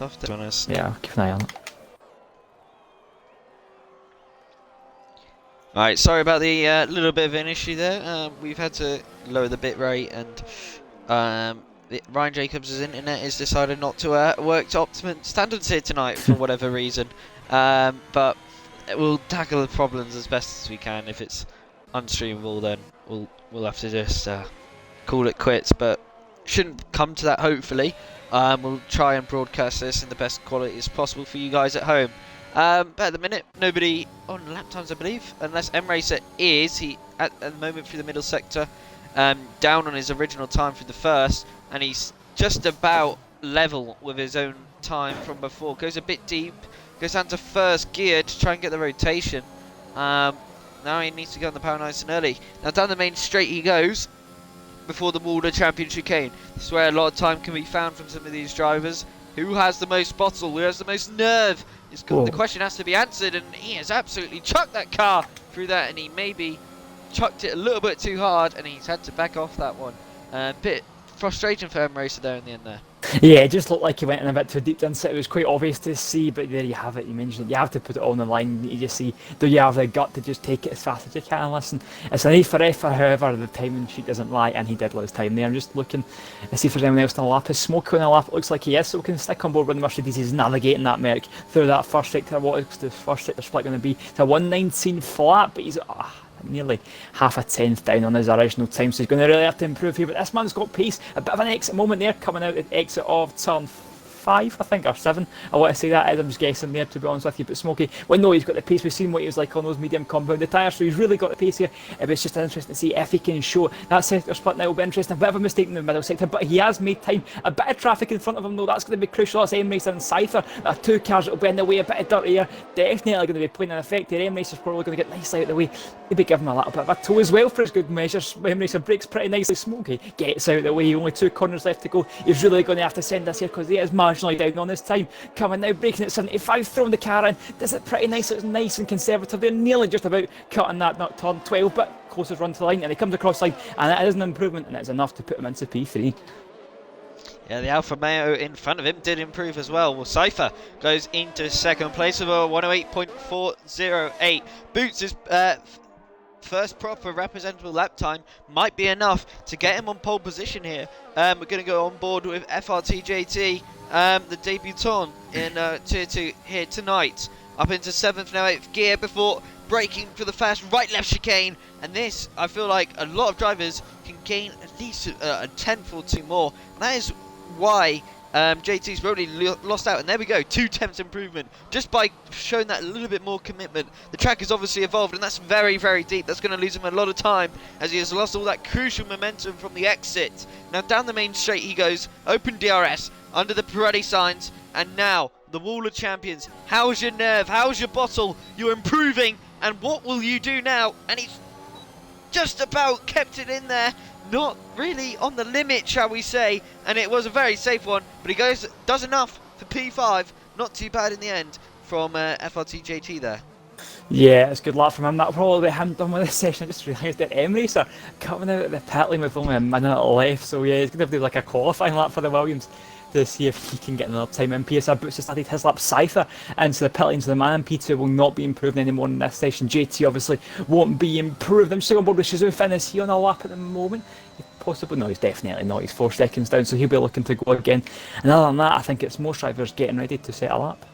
tough to be honest. Yeah, I'll keep an eye on it. Alright, sorry about the little bit of an issue there. We've had to lower the bit rate, and Ryan Jacobs' internet has decided not to work to optimum standards here tonight for whatever reason. But we'll tackle the problems as best as we can. If it's unstreamable, then we'll have to just call it quits. But shouldn't come to that, hopefully. We'll try and broadcast this in the best quality as possible for you guys at home. But at the minute, nobody on lap times, I believe, unless M-Racer is. He at the moment through the middle sector, down on his original time through the first, and he's just about level with his own time from before. Goes a bit deep, goes down to first gear to try and get the rotation. Now he needs to go on the power nice and early. Now down the main straight he goes before the WOR Championship chicane. This is where a lot of time can be found from some of these drivers. Who has the most bottle? Who has the most nerve? The question has to be answered, and he has absolutely chucked that car through that, and he maybe chucked it a little bit too hard, and he's had to back off that one. Bit frustrating for M-Racer there in the end there. Yeah, it just looked like he went in a bit too deep into it. It was quite obvious to see, but there you have it. You mentioned it. You have to put it on the line. You just see, do you have the gut to just take it as fast as you can? Listen, it's an A for effort, however, the timing sheet doesn't lie, and he did lose time there. I'm just looking to see if there's anyone else on the lap. Is Smokey on the lap? It looks like he is, so we can stick on board with the Mercedes. He's navigating that Merc through that first sector. What is the first sector split going to be? It's a 119 flat, but he's nearly half a tenth down on his original time, so he's going to really have to improve here. But this man's got pace. A bit of an exit moment there, coming out at the exit of turn 5, I think, or 7. I want to say that, I'm just guessing there, to be honest with you. But Smokey, well, no, he's got the pace. We've seen what he was like on those medium compounded tyres, so he's really got the pace here. It's just interesting to see if he can show that sector split. Now will be interesting. A bit of a mistake in the middle sector, but he has made time. A bit of traffic in front of him, though, that's going to be crucial. That's M-Racer and Cypher. There are 2 cars that will be in the way. A bit of dirty air definitely going to be playing an effect here. M-Racer's probably going to get nicely out of the way. Maybe give him a little bit of a toe as well for his good measures. M-Racer brakes pretty nicely. Smokey gets out of the way. Only 2 corners left to go. He's really going to have to send this here because he is marginally down on this time. Coming now, braking at 75, throwing the car in. Does it pretty nice. It's nice and conservative. They're nearly just about cutting that not turn 12, but closest run to the line, and he comes across line, and it is an improvement, and it's enough to put him into P3. Yeah, the Alfa Romeo in front of him did improve as well. Well, Cypher goes into second place with a 108.408. Boots' first proper representable lap time might be enough to get him on pole position here. We're going to go on board with FRTJT, the debutant in Tier 2 here tonight. Up into 7th, now 8th gear before braking for the fast right-left chicane. And this, I feel like a lot of drivers can gain at least a tenth or 2 more. And that is why JT's really lost out, and there we go, 2 tenths improvement just by showing that a little bit more commitment. The track has obviously evolved, and that's very, very deep. That's going to lose him a lot of time as he has lost all that crucial momentum from the exit. Now down the main straight he goes, open DRS under the Pirelli signs, and now the WOR Champions. How's your nerve? How's your bottle? You're improving, and what will you do now? And he's just about kept it in there. Not really on the limit, shall we say, and it was a very safe one, but he does enough for P5. Not too bad in the end from FRTJT there. Yeah, it's good luck from him. That'll probably be him done with this session. I just realised that M-Racer coming out at the pit lane with only a minute left, so yeah, he's going to do like a qualifying lap for the Williams to see if he can get another time in. PSR Boots has started his lap. Cypher into the pit lane, so the man in P2 will not be improving anymore in this session. JT obviously won't be improved. I'm still on board with Shizu. Is he on a lap at the moment? Possibly, no, he's definitely not. He's 4 seconds down, so he'll be looking to go again. And other than that, I think it's most drivers getting ready to set a lap.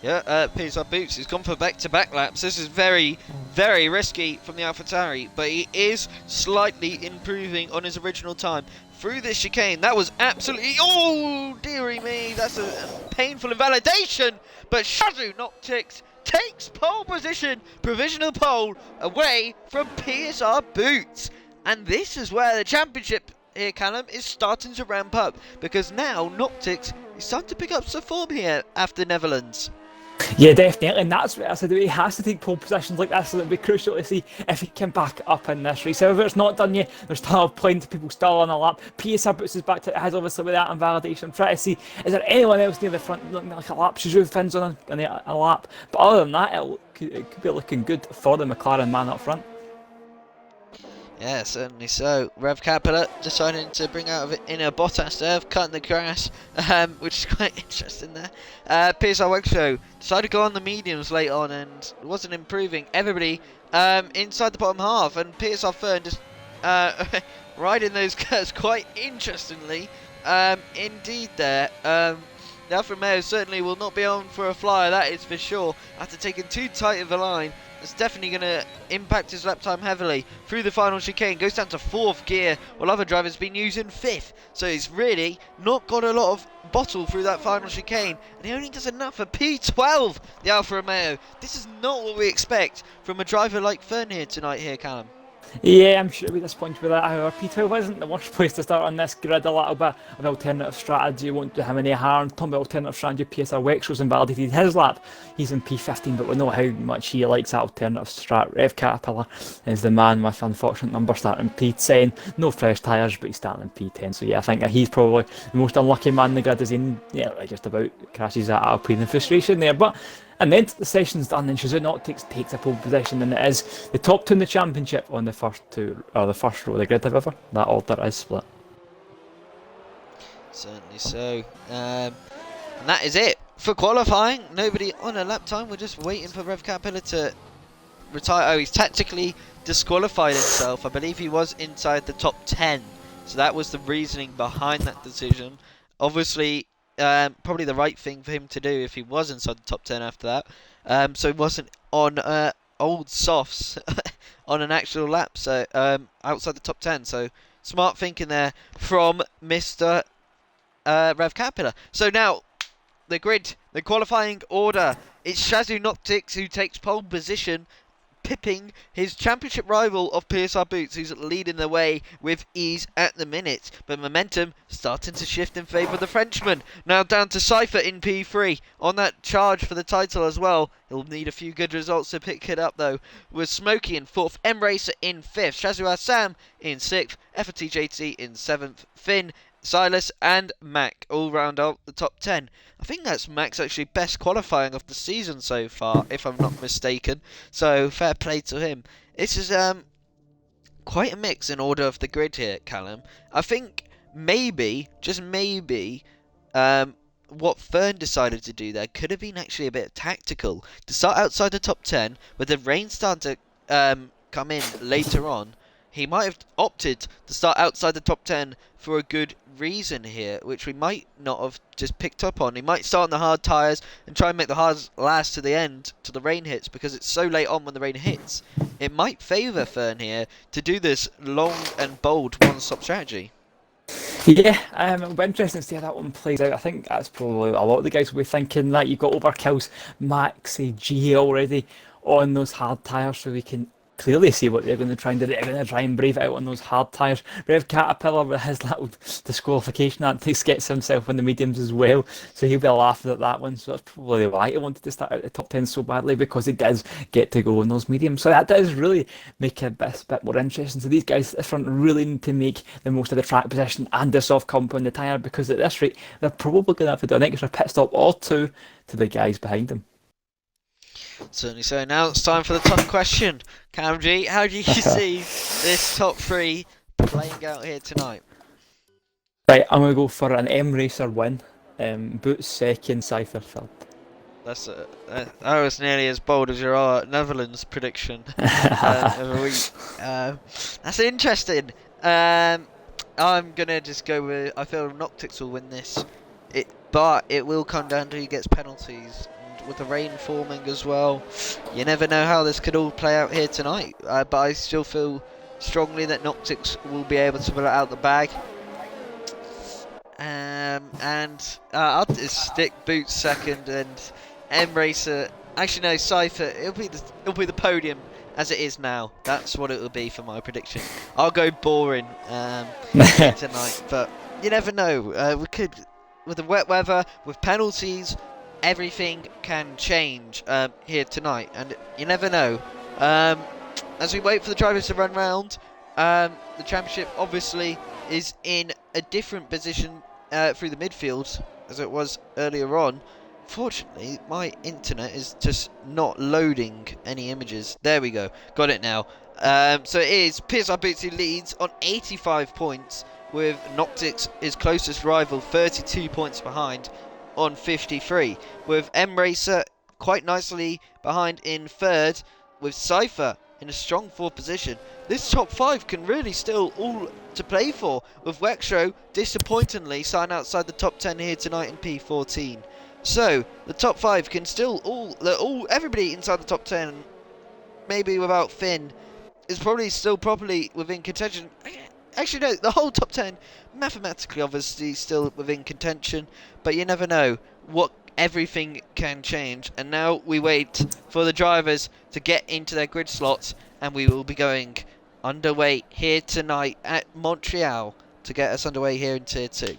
Yeah, PSR Boots has gone for back-to-back laps. This is very, very risky from the AlphaTauri, but he is slightly improving on his original time through this chicane. That was absolutely, oh dearie me, that's a painful invalidation. But Shadow Noptics takes pole position, provisional pole, away from PSR Boots. And this is where the championship here, Callum, is starting to ramp up, because now Noptics is starting to pick up some form here after Netherlands. Yeah, definitely, and that's what I said. He has to take pole positions like this, so it'll be crucial to see if he can back up in this race. However, it's not done yet. There's still plenty of people still on a lap. PSR Boots is back to it, has obviously with that invalidation. I'm trying to see, is there anyone else near the front looking like a lap? Shizu Finn's on a lap, but other than that, it could be looking good for the McLaren man up front. Yeah, certainly so. Rev Capella deciding to bring out of it in a Bottas there, cutting the grass, which is quite interesting there. PSR Workshow decided to go on the mediums late on and wasn't improving. Everybody inside the bottom half, and PSR Fern just riding those curves quite interestingly. Indeed there. The Alfa Romeo certainly will not be on for a flyer, that is for sure. After taking too tight of a line, it's definitely going to impact his lap time heavily through the final chicane. Goes down to 4th gear, while other drivers been using 5th. So he's really not got a lot of bottle through that final chicane. And he only does enough for P12, the Alfa Romeo. This is not what we expect from a driver like Fern here tonight here, Callum. Yeah, I'm sure at this point with that, however, P12 isn't the worst place to start on this grid. A little bit of alternative strategy won't do him any harm. Talking about alternative strategy, PSR Wexel's invalidated his lap. He's in P15, but we know how much he likes that alternative strat. Rev Caterpillar is the man with unfortunate number starting P10. No fresh tyres, but he's starting in P10. So yeah, I think that he's probably the most unlucky man in the grid as he just about crashes at Alpine in frustration there. But and then the session's done, and Suzuki takes a pole position, and it is the top two in the championship on the first row of the grid. However, that order is split. Certainly so. And that is it for qualifying. Nobody on a lap time. We're just waiting for Rev Capella to retire. Oh, he's tactically disqualified himself. I believe he was inside the top 10. So that was the reasoning behind that decision. Obviously, probably the right thing for him to do if he was inside the top 10 after that. So he wasn't on old softs on an actual lap, so outside the top 10. So smart thinking there from Mr. Rev Capella. So now the grid, the qualifying order. It's Shazoo Noctix who takes pole position, pipping his championship rival of PSR Boots, who's leading the way with ease at the minute. But momentum starting to shift in favour of the Frenchman. Now down to Cypher in P3 on that charge for the title as well. He'll need a few good results to pick it up though. With Smokey in 4th, M Racer in 5th, Shazoo Sam in 6th, FTJT in 7th, Finn, Silas and Mac all round out the top 10. I think that's Mac's actually best qualifying of the season so far, if I'm not mistaken. So fair play to him. This is quite a mix in order of the grid here, Callum. I think maybe, just maybe, what Fern decided to do there could have been actually a bit tactical. To start outside the top 10, with the rain starting to come in later on, he might have opted to start outside the top 10 for a good reason here, which we might not have just picked up on. He might start on the hard tyres and try and make the hards last to the end, till the rain hits, because it's so late on when the rain hits. It might favour Fern here to do this long and bold one-stop strategy. Yeah, it'll be interesting to see how that one plays out. I think that's probably a lot of the guys will be thinking that. You've got Overkill's Max, G already on those hard tyres, so we can clearly see what they're going to try and do. They're going to try and brave it out on those hard tyres. Rev Caterpillar with his little disqualification antics gets himself on the mediums as well, so he'll be laughing at that one. So that's probably why he wanted to start out the top 10 so badly, because he does get to go on those mediums. So that does really make it a bit more interesting. So these guys at the front really need to make the most of the track position and the soft comp on the tyre, because at this rate they're probably going to have to do an extra pit stop or two to the guys behind them. Certainly so. Now it's time for the tough question. Cam G, how do you see this top 3 playing out here tonight? Right, I'm going to go for an M Racer win. Boots second, Cypher third. That was nearly as bold as your Netherlands prediction of a week. That's interesting. I'm going to just go with, I feel Noctix will win this. But it will come down to who gets penalties. With the rain forming as well, you never know how this could all play out here tonight. But I still feel strongly that Noctix will be able to put it out the bag. And I'll just stick Boots second and M Racer. Actually, no, Cypher. It'll be the podium as it is now. That's what it will be for my prediction. I'll go boring tonight, but you never know. We could, with the wet weather, with penalties. Everything can change here tonight, and you never know. As we wait for the drivers to run round, the championship obviously is in a different position through the midfield as it was earlier on. Fortunately, my internet is just not loading any images. There we go, got it now. So it is PSR Boots who leads on 85 points, with Noctix, his closest rival, 32 points behind on 53, with M-Racer quite nicely behind in third, with Cypher in a strong fourth position. This top 5 can really still all to play for, with Wexro disappointingly starting outside the top 10 here tonight in P14. So the top 5 can still everybody inside the top 10, maybe without Finn, is probably still properly within contention. Actually, no, the whole top 10 mathematically obviously still within contention, but you never know what everything can change. And now we wait for the drivers to get into their grid slots, and we will be going underway here tonight at Montreal to get us underway here in Tier 2.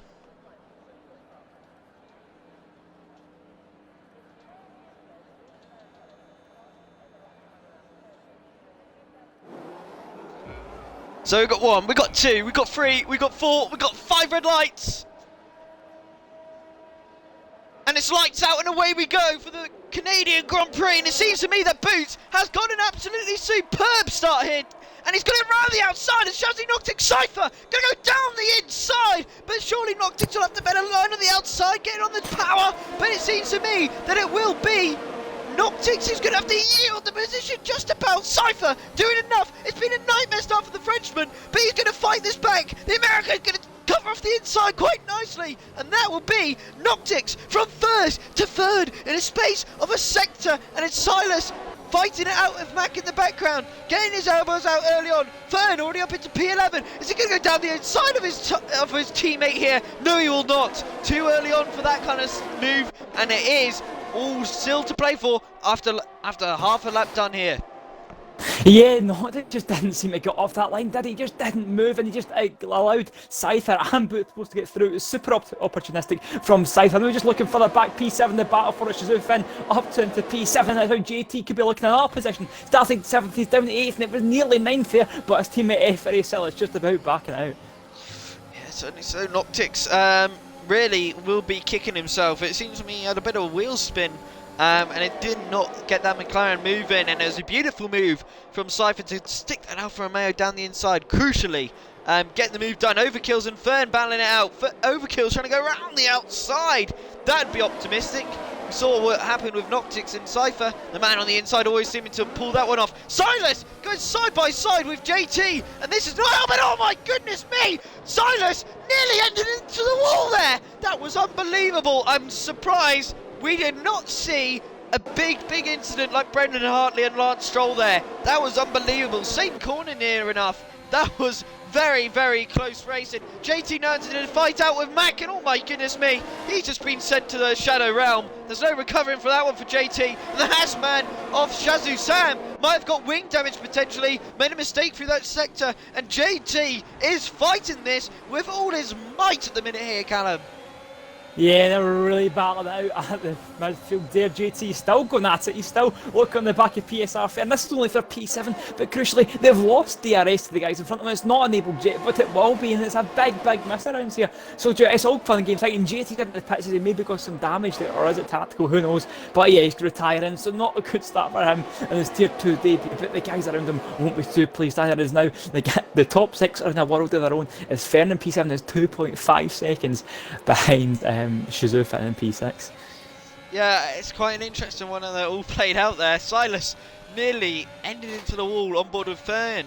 So we've got 1, we've got 2, we've got 3, we've got 4, we've got 5 red lights. And it's lights out and away we go for the Canadian Grand Prix. And it seems to me that Boots has got an absolutely superb start here. And he's got it round the outside, and Shazzy Noctix Cypher going to go down the inside. But surely Noctix will have the better line on the outside, getting on the power. But it seems to me that it will be Noctix is going to have to yield the position just about. Cypher doing enough. It's been a nightmare start for the Frenchman, but he's going to fight this back. The American's going to cover off the inside quite nicely, and that will be Noctix from first to third in a space of a sector. And it's Silas fighting it out with Mac in the background, getting his elbows out early on. Fern already up into P11. Is he going to go down the inside of his teammate here? No, he will not. Too early on for that kind of move, and it is all still to play for after half a lap done here. Yeah, no, it just didn't seem to get off that line, did he? He just didn't move, and he just allowed Cypher and Boots supposed to get through. It was super opportunistic from Cypher. They were just looking for the back P7, the battle for it. Shazoo Finn up to into P7. That's how JT could be looking in our position. Starting 7th, he's down to 8th, and it was nearly 9th there, but his teammate FRASL is just about backing out. Yeah, certainly so. Noctix really will be kicking himself. It seems to me he had a bit of a wheel spin. And it did not get that McLaren moving, and it was a beautiful move from Cypher to stick that Alfa Romeo down the inside, crucially getting the move done. Overkills and Fern battling it out. Overkills trying to go around the outside. That'd be optimistic. We saw what happened with Noctix and Cypher. The man on the inside always seeming to pull that one off. Silas goes side by side with JT, and this is not helping. Oh my goodness me! Silas nearly ended into the wall there. That was unbelievable. I'm surprised we did not see a big incident like Brendan Hartley and Lance Stroll there. That was unbelievable. Same corner near enough. That was very close racing. JT Nance in a fight out with Mac, and oh my goodness me, he's just been sent to the Shadow Realm. There's no recovering for that one for JT. And the Hasman of Shazoo Sam might have got wing damage potentially, made a mistake through that sector, and JT is fighting this with all his might at the minute here, Callum. Yeah, they were really battling it out at the midfield there. JT is still going at it. He's still looking on the back of PSR, and this is only for P7, but crucially, they've lost DRS to the guys in front of them. It's not enabled yet, but it will be, and it's a big miss around here. So it's all fun and games. And JT didn't the pitches, he maybe got some damage there, or is it tactical? Who knows? But yeah, he's retiring, so not a good start for him in his Tier 2 debut, but the guys around him won't be too pleased. That is now the top 6 are in a world of their own. As Fern in P7 is 2.5 seconds behind Shazoo Finn in P6. Yeah, it's quite an interesting one, and they're all played out there. Silas nearly ended into the wall on board with Fern,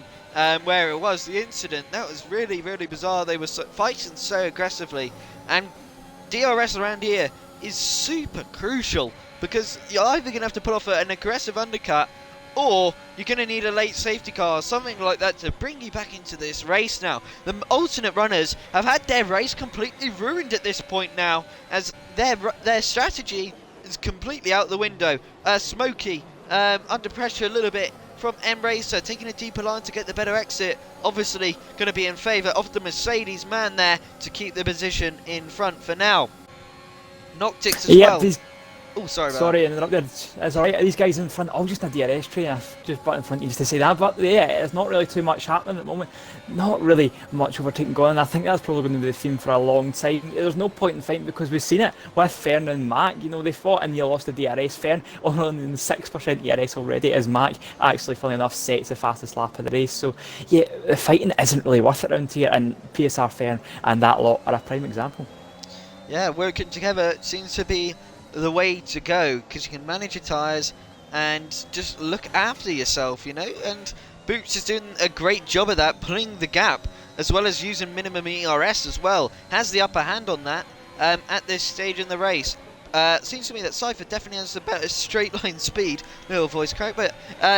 where it was the incident. That was really bizarre. They were fighting so aggressively, and DRS around here is super crucial, because you're either going to have to put off an aggressive undercut, or you're going to need a late safety car, something like that, to bring you back into this race now. The alternate runners have had their race completely ruined at this point now, as their strategy is completely out the window. Smokey under pressure a little bit from M-Racer, taking a deeper line to get the better exit. Obviously going to be in favour of the Mercedes man there to keep the position in front for now. Noctix as well. Oh, sorry about Sorry, interrupted. It's alright. These guys in front, all just a DRS train. I've just button in front of you just to say that. But yeah, it's not really too much happening at the moment. Not really much overtaking going on. I think that's probably going to be the theme for a long time. There's no point in fighting because we've seen it with Fern and Mac. You know, they fought and they lost the DRS. Fern only in 6% DRS already, as Mac actually, funnily enough, sets the fastest lap of the race. So yeah, the fighting isn't really worth it around here. And PSR Fern and that lot are a prime example. Yeah, working together seems to be the way to go, because you can manage your tyres and just look after yourself, you know. And Boots is doing a great job of that, pulling the gap as well as using minimum ERS as well. Has the upper hand on that at this stage in the race. Seems to me that Cypher definitely has the better straight line speed. Little voice crack, but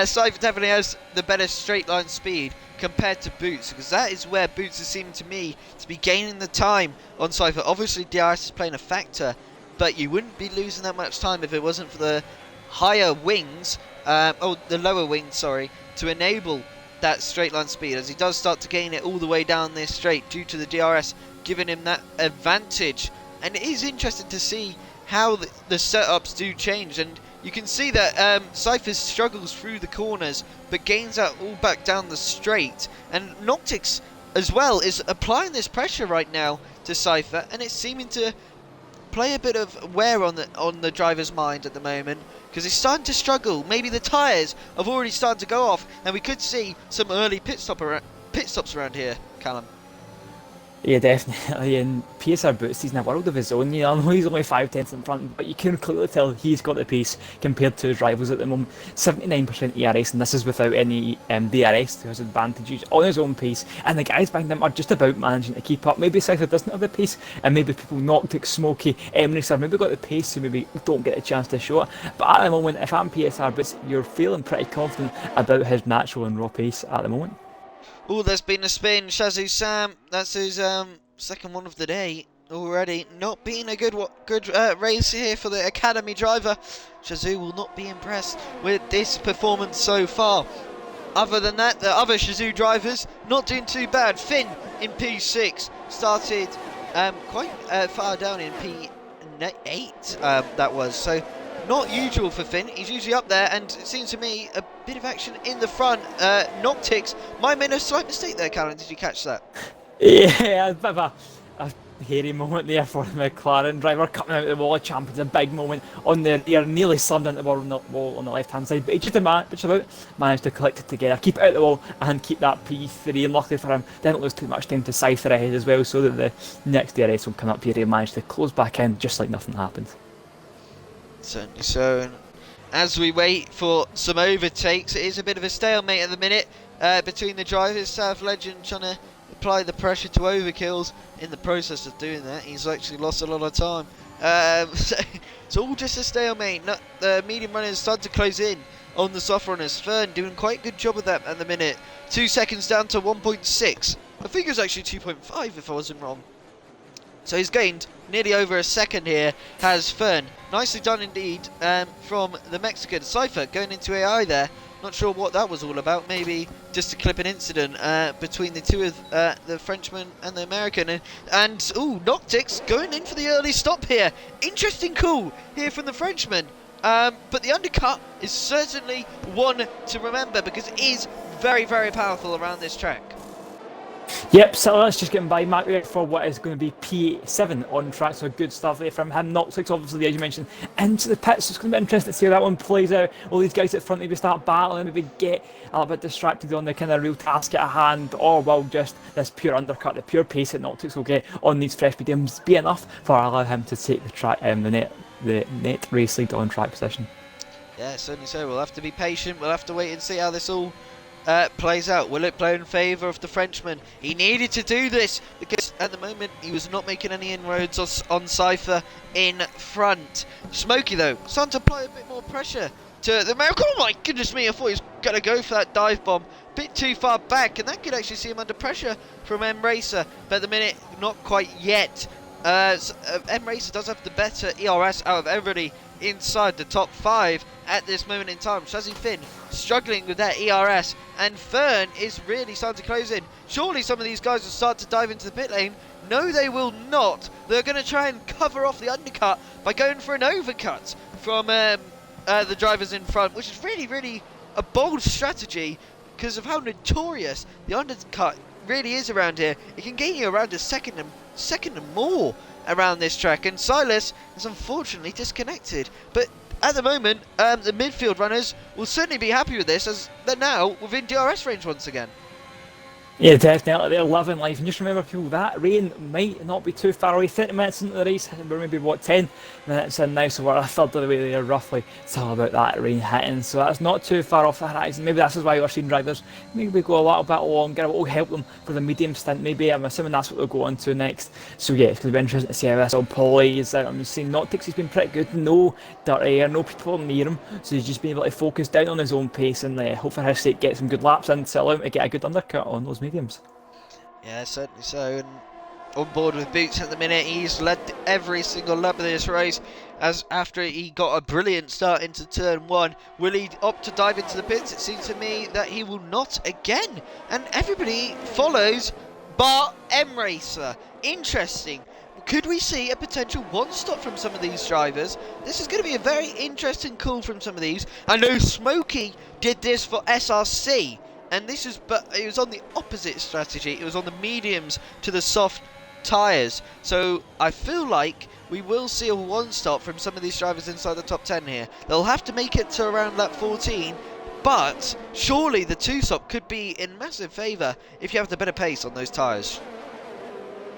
Cypher definitely has the better straight line speed compared to Boots, because that is where Boots is seeming to me to be gaining the time on Cypher. Obviously DRS is playing a factor, but you wouldn't be losing that much time if it wasn't for the higher wings, the lower wings, sorry, to enable that straight line speed, as he does start to gain it all the way down this straight due to the DRS giving him that advantage. And it is interesting to see how the setups do change, and you can see that Cypher struggles through the corners but gains out all back down the straight, and Noctix as well is applying this pressure right now to Cypher, and it's seeming to play a bit of wear on the driver's mind at the moment, because he's starting to struggle. Maybe the tyres have already started to go off, and we could see some early pit stops around here, Callum. Yeah, definitely. And PSR Boots, he's in a world of his own. You know, I know he's only 5/10 in front, but you can clearly tell he's got the pace compared to his rivals at the moment. 79% ERS, and this is without any DRS to his advantage, on his own pace. And the guys behind him are just about managing to keep up. Maybe Cypher doesn't have the pace, and maybe people Noctix, Smokey, Emirates have maybe got the pace, who maybe don't get a chance to show it. But at the moment, if I'm PSR Boots, you're feeling pretty confident about his natural and raw pace at the moment. Oh, there's been a spin. Shazoo Sam, that's his second one of the day already. Not being a good race here for the Academy driver. Shazoo will not be impressed with this performance so far. Other than that, the other Shazoo drivers not doing too bad. Finn in P6 started quite far down in P8, that was. So not usual for Finn. He's usually up there, and it seems to me a bit of action in the front. Noctix might have made a slight mistake there, Callum. Did you catch that? Yeah, a bit of a hairy moment there for the McLaren driver coming out of the wall of champions. A big moment on the rear, nearly slammed into the wall on the left hand side, but he just about managed to collect it together, keep it out of the wall and keep that P3. And luckily for him, didn't lose too much time to Cypher ahead as well, so that the next DRS will come up here. He managed to close back in just like nothing happened. Certainly so. And as we wait for some overtakes, it is a bit of a stalemate at the minute between the drivers. South Legend trying to apply the pressure to overkills. In the process of doing that, he's actually lost a lot of time. So it's all just a stalemate. The medium runners start to close in on the soft runners. Fern doing quite a good job of that at the minute. 2 seconds down to 1.6. I think it was actually 2.5 if I wasn't wrong. So he's gained nearly over a second here, has Fern. Nicely done indeed from the Mexican. Cypher going into AI there. Not sure what that was all about. Maybe just to clip an incident between the two of the Frenchman and the American. And ooh, Noctix going in for the early stop here. Interesting call here from the Frenchman. But the undercut is certainly one to remember, because it is very, very powerful around this track. Yep, so let's just get him by Mac there for what is going to be P7 on track, so good stuff there from him. Noctix, obviously, as you mentioned, into the pits. It's going to be interesting to see how that one plays out. All these guys at front maybe start battling, maybe get a little bit distracted on the kind of real task at hand, or will just this pure undercut, the pure pace that Noctix will get on these fresh mediums be enough for allow him to take the track, the net race lead on track position. Yeah, certainly so. We'll have to be patient. We'll have to wait and see how this all plays out. Will it play in favour of the Frenchman? He needed to do this because at the moment he was not making any inroads on Cypher in front. Smokey though, starting to apply a bit more pressure to the American. Oh my goodness me, I thought he was going to go for that dive bomb. Bit too far back, and that could actually see him under pressure from M Racer, but at the minute not quite yet. M Racer does have the better ERS out of everybody inside the top 5 at this moment in time. Shazzy Finn struggling with that ERS, and Fern is really starting to close in. Surely some of these guys will start to dive into the pit lane. No, they will not. They're going to try and cover off the undercut by going for an overcut from the drivers in front, which is really, really a bold strategy because of how notorious the undercut really is around here. It can gain you around a second and more around this track, and Silas is unfortunately disconnected. But at the moment, the midfield runners will certainly be happy with this, as they're now within DRS range once again. Yeah, definitely. They're loving life. And just remember, people, that rain might not be too far away. 30 minutes into the race, we're maybe, 10 minutes in now, so we're a third of the way there, roughly. It's all about that rain hitting, so that's not too far off the horizon. Maybe this is why we're seeing drivers maybe go a little bit longer. It will help them for the medium stint, maybe. I'm assuming that's what they'll go on to next. So yeah, it's going to be interesting to see how this all plays out. I'm seeing Noctix has been pretty good. No dirty air, no people near him, so he's just been able to focus down on his own pace and hope for his sake get some good laps in to allow him to get a good undercut on those mediums. Yeah, certainly so. And on board with Boots at the minute, he's led every single lap of this race. As after he got a brilliant start into turn 1, will he opt to dive into the pits? It seems to me that he will not again. And everybody follows bar M-Racer. Interesting. Could we see a potential one-stop from some of these drivers? This is going to be a very interesting call from some of these. I know Smokey did this for SRC. And this is, but it was on the opposite strategy. It was on the mediums to the soft tyres. So I feel like we will see a one-stop from some of these drivers inside the top 10 here. They'll have to make it to around lap 14, but surely the two-stop could be in massive favour if you have the better pace on those tyres.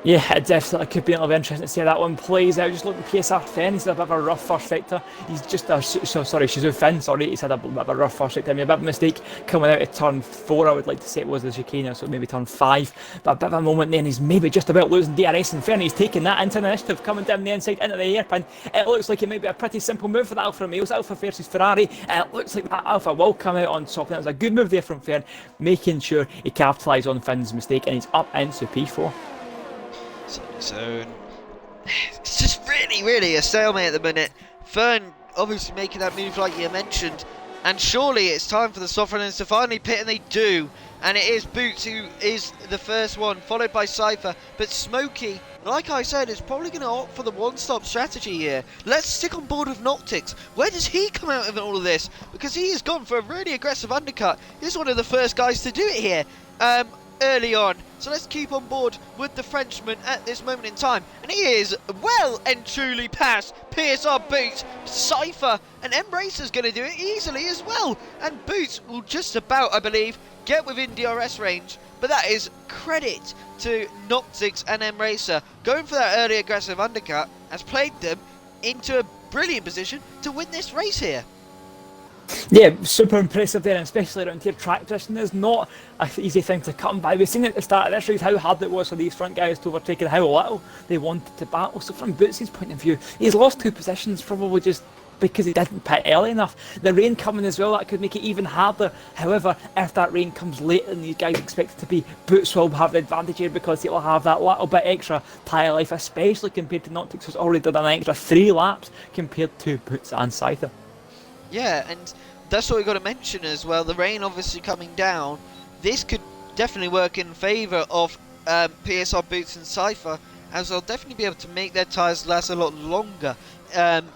Yeah, it definitely could be a little bit interesting to see how that one plays out. Just looking at PSR Finn, he's had a bit of a rough first sector. He's just Shizu Finn, he's had a bit of a rough first sector. I mean, a bit of a mistake coming out of turn 4, I would like to say it was the chicane, so maybe turn 5. But a bit of a moment there, and he's maybe just about losing DRS, and Finn, he's taking that into the initiative, coming down the inside into the hairpin. It looks like it might be a pretty simple move for the Alfa Romeos, Alfa versus Ferrari. It looks like that Alfa will come out on top, and it was a good move there from Finn, making sure he capitalised on Finn's mistake, and he's up into P4. So it's just really a stalemate at the minute. Fern obviously making that move like you mentioned, and surely it's time for the soft runners to finally pit, and they do. And it is Boots who is the first one, followed by Cypher. But Smokey, like I said, is probably going to opt for the one-stop strategy here. Let's stick on board with Noctix. Where does he come out of all of this? Because he has gone for a really aggressive undercut. He's one of the first guys to do it here. Early on, so let's keep on board with the Frenchman at this moment in time, and he is well and truly past PSR Boots, Cypher, and M-Racer's going to do it easily as well, and Boots will just about, I believe, get within DRS range, but that is credit to Noctix and M-Racer. Going for that early aggressive undercut has played them into a brilliant position to win this race here. Yeah, super impressive there, and especially around here. Track position is not an easy thing to come by. We've seen at the start of this race how hard it was for these front guys to overtake and how little they wanted to battle. So from Boots' point of view, he's lost 2 positions probably just because he didn't pit early enough. The rain coming as well, that could make it even harder. However, if that rain comes late and these guys expect it to be, Boots will have the advantage here because he'll have that little bit extra tyre life, especially compared to Noctix, who's already done an extra 3 laps compared to Boots and Scyther. Yeah, and that's what we've got to mention as well. The rain obviously coming down. This could definitely work in favour of PSR Boots and Cypher, as they'll definitely be able to make their tyres last a lot longer.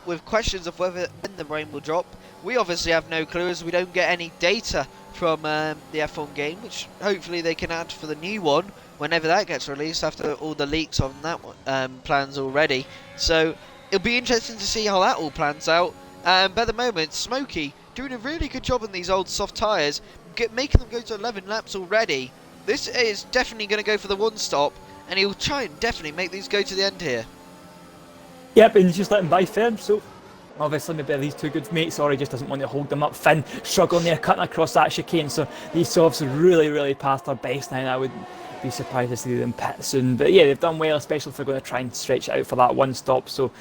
With questions of whether when the rain will drop, we obviously have no clue, as we don't get any data from the F1 game, which hopefully they can add for the new one whenever that gets released after all the leaks on that one, plans already. So it'll be interesting to see how that all plans out. But at the moment, Smokey doing a really good job on these old soft tyres, making them go to 11 laps already. This is definitely going to go for the one stop, and he'll try and definitely make these go to the end here. Yep, and he's just letting by Finn, so obviously maybe these 2 good mates, or he just doesn't want to hold them up. Finn struggling there, cutting across that chicane, so these softs are really past their best now, and I wouldn't be surprised to see them pit soon. But yeah, they've done well, especially if they're going to try and stretch it out for that one stop, so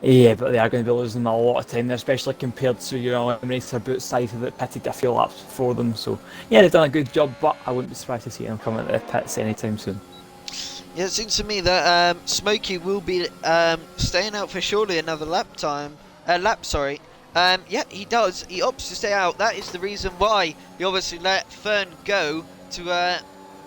yeah, but they are going to be losing a lot of time there, especially compared to, Racer Boots side that pitted a few laps for them. So yeah, they've done a good job, but I wouldn't be surprised to see them coming to the pits anytime soon. Yeah, it seems to me that Smokey will be staying out for surely another lap. Yeah, he does. He opts to stay out. That is the reason why he obviously let Fern go to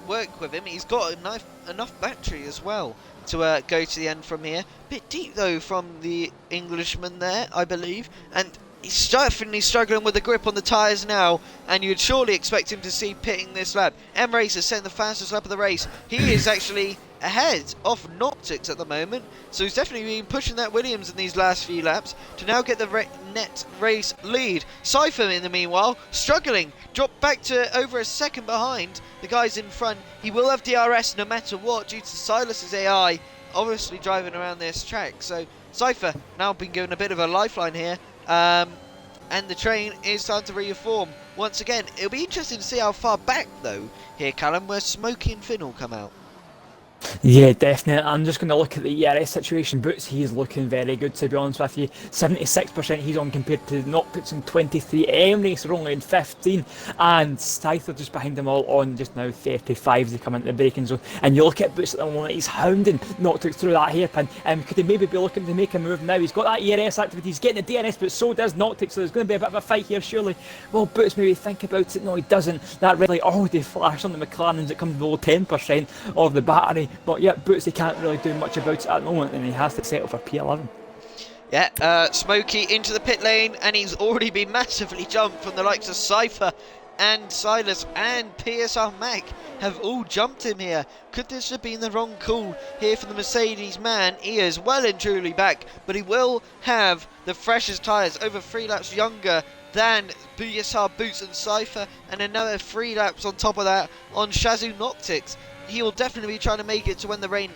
work with him. He's got enough battery as well to go to the end from here. Bit deep though from the Englishman there, I believe, and he's definitely struggling with the grip on the tyres now, and you'd surely expect him to see pitting this lap. M-Racer setting the fastest lap of the race. He is actually ahead of Noptix at the moment, so he's definitely been pushing that Williams in these last few laps to now get the net race lead. Cypher, in the meanwhile, struggling, dropped back to over a second behind the guys in front. He will have DRS no matter what due to Silas's AI obviously driving around this track, so Cypher now been given a bit of a lifeline here. And the train is starting to reform once again. It'll be interesting to see how far back though here, Callum, where Smokey and Finn will come out. Yeah, definitely. I'm just going to look at the ERS situation. Boots, he's looking very good, to be honest with you. 76% he's on compared to Noctix in 23. Emrace are only in 15. And Scyther just behind them all on just now 35 as they come into the braking zone. And you look at Boots at the moment, he's hounding Noctix through that hairpin. Could he maybe be looking to make a move now? He's got that ERS activity, he's getting the DNS, but so does Noctix, so there's going to be a bit of a fight here, surely. Well, Boots maybe think about it. No, he doesn't. That red light already flashed on the McLarens. It comes below 10% of the battery. But yeah, Boots, he can't really do much about it at the moment, and he has to settle for P11. Yeah, Smokey into the pit lane, and he's already been massively jumped from the likes of Cypher and Silas and PSR Mac have all jumped him here. Could this have been the wrong call here for the Mercedes man? He is well and truly back, but he will have the freshest tyres, over 3 laps younger than PSR Boots and Cypher, and another 3 laps on top of that on Shazoo Noctix. He will definitely be trying to make it to when the rain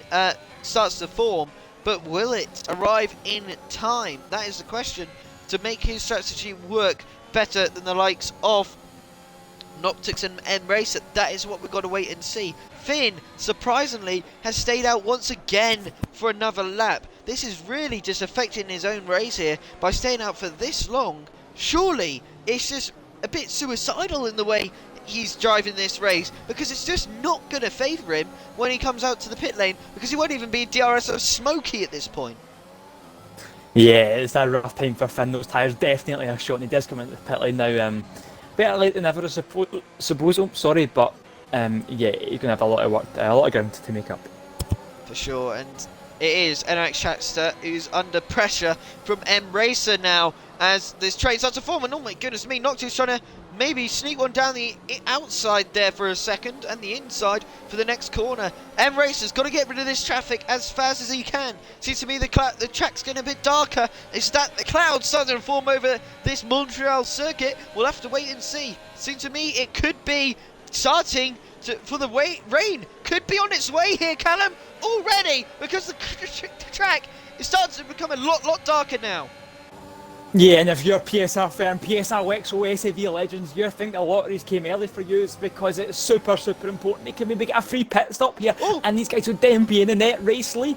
starts to form, but will it arrive in time? That is the question, to make his strategy work better than the likes of Noptix and M-Racer. That is what we've got to wait and see. Finn, surprisingly, has stayed out once again for another lap. This is really just affecting his own race here by staying out for this long. Surely it's just a bit suicidal in the way he's driving this race, because it's just not going to favour him when he comes out to the pit lane, because he won't even be DRS of Smokey at this point. Yeah, it's a rough time for Finn. Those tyres definitely are short, and he does come into the pit lane now. Better late than never, I suppose. Sorry, but yeah, he's going to have a lot of work, a lot of ground to make up. For sure, and it is NX Chatster who's under pressure from M-Racer now as this train starts to form, and oh my goodness me, Noctis trying to maybe sneak one down the outside there for a second, and the inside for the next corner. M-Racer's got to get rid of this traffic as fast as he can. Seems to be the track's getting a bit darker. Is that the clouds starting to form over this Montreal circuit? We'll have to wait and see. Seems to me it could be starting for the rain could be on its way here, Callum, already, because the track is starting to become a lot darker now. Yeah, and if you're PSR fan, PSR Wexo, SAV Legends, you think the lotteries came early for you, it's because it's super important. They can maybe get a free pit stop here, and these guys would then be in the net race lead.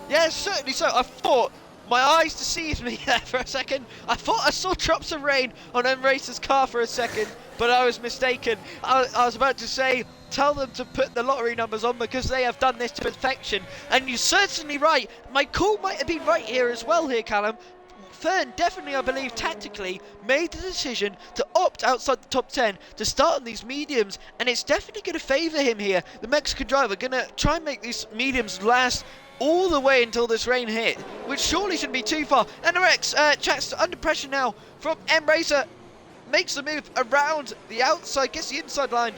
Yeah, certainly so. I thought my eyes deceived me there for a second. I thought I saw drops of rain on M-Racer's car for a second, but I was mistaken. I was about to say, tell them to put the lottery numbers on because they have done this to perfection. And you're certainly right. My call might have been right here as well here, Callum. Fern definitely, I believe, tactically made the decision to opt outside the top 10 to start on these mediums, and it's definitely going to favour him here. The Mexican driver going to try and make these mediums last all the way until this rain hit, which surely shouldn't be too far. NRX chats under pressure now from M-Racer, makes the move around the outside, gets the inside line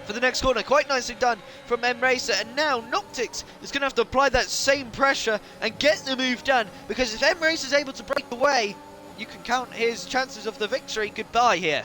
for the next corner. Quite nicely done from M-Racer, and now Noctix is going to have to apply that same pressure and get the move done, because if M-Racer is able to break away, you can count his chances of the victory goodbye here.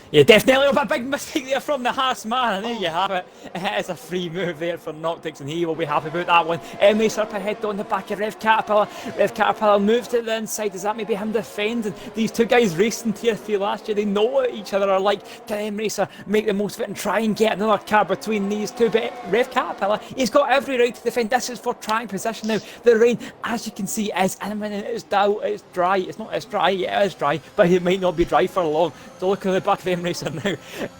Yeah, definitely a big mistake there from the Haas man, and there you have it. It's a free move there for Noctix, and he will be happy about that one. M-Racer up ahead on the back of Rev Caterpillar. Rev Caterpillar moves to the inside. Does that maybe him defending? These two guys raced in Tier 3 last year. They know what each other are like. Can M-Racer make the most of it and try and get another car between these two? But Rev Caterpillar, he's got every right to defend. This is for trying position now. The rain, as you can see, is imminent. It's down. It's dry. It's not as dry. Yeah, it is dry, but it might not be dry for long. So look at the back of M-Racer now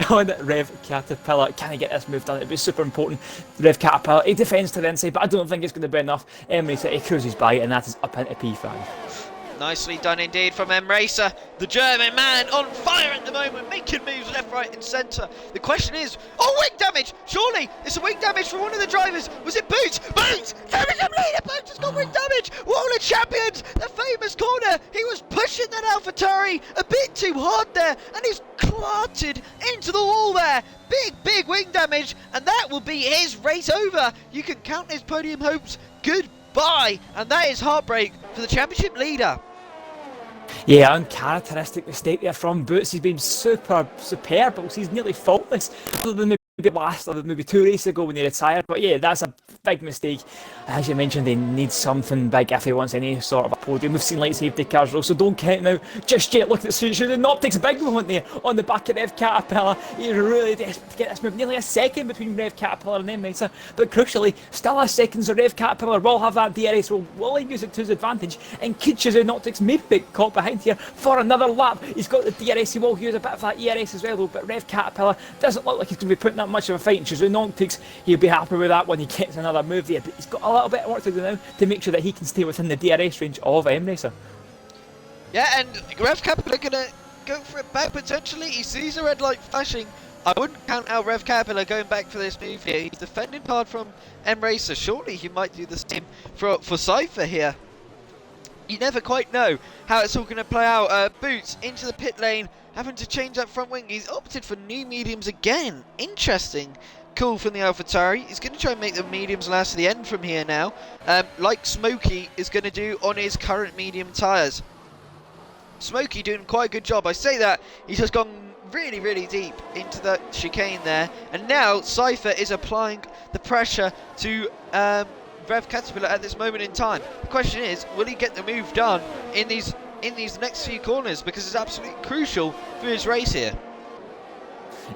on Rev Caterpillar. Can he get this move done? It'd be super important. Rev Caterpillar, he defends to the inside, but I don't think it's going to be enough. M-Racer, he cruises by, and that is up into P5. Nicely done indeed from M Racer, the German man on fire at the moment, making moves left, right and centre. The question is, oh, wing damage! Surely it's a wing damage from one of the drivers. Was it Boots? Boots! Championship leader! Boots has got wing damage! WOR champions! The famous corner! He was pushing that AlphaTauri a bit too hard there, and he's clattered into the wall there. Big wing damage, and that will be his race over. You can count his podium hopes goodbye, and that is heartbreak for the championship leader. Yeah, uncharacteristic mistake there from Boots. He's been superb, but he's nearly faultless. Other than maybe 2 races ago when he retired. But yeah, that's a big mistake. As you mentioned, they need something big if he wants any sort of a podium. We've seen light safety cars roll, so don't count now just yet. Look at the Suzuki Optics, big moment there on the back of Rev Caterpillar. He's really desperate to get this move. Nearly a second between Rev Caterpillar and M Racer, but crucially, still a second. So Rev Caterpillar will have that DRS, so will he use it to his advantage? And could Suzuki Optics maybe be caught behind here for another lap? He's got the DRS, he will use a bit of that ERS as well, though. But Rev Caterpillar doesn't look like he's going to be putting that much of a fight in Suzuki Optics. He'll be happy with that when he gets another move there, but he's got a little bit of work to do now to make sure that he can stay within the DRS range of M Racer. Yeah, and Rev Caterpillar gonna go for it back potentially. He sees a red light flashing. I wouldn't count out Rev Caterpillar going back for this move here. He's defending hard from M Racer. Surely he might do the same for Cypher here. You never quite know how it's all going to play out. Boots into the pit lane, having to change that front wing. He's opted for new mediums again. Interesting call from the AlphaTauri. He's going to try and make the mediums last to the end from here now, like Smokey is going to do on his current medium tyres. Smokey doing quite a good job. I say that, he's just gone really deep into the chicane there, and now Cypher is applying the pressure to Rev Caterpillar at this moment in time. The question is, will he get the move done in these next few corners, because it's absolutely crucial for his race here.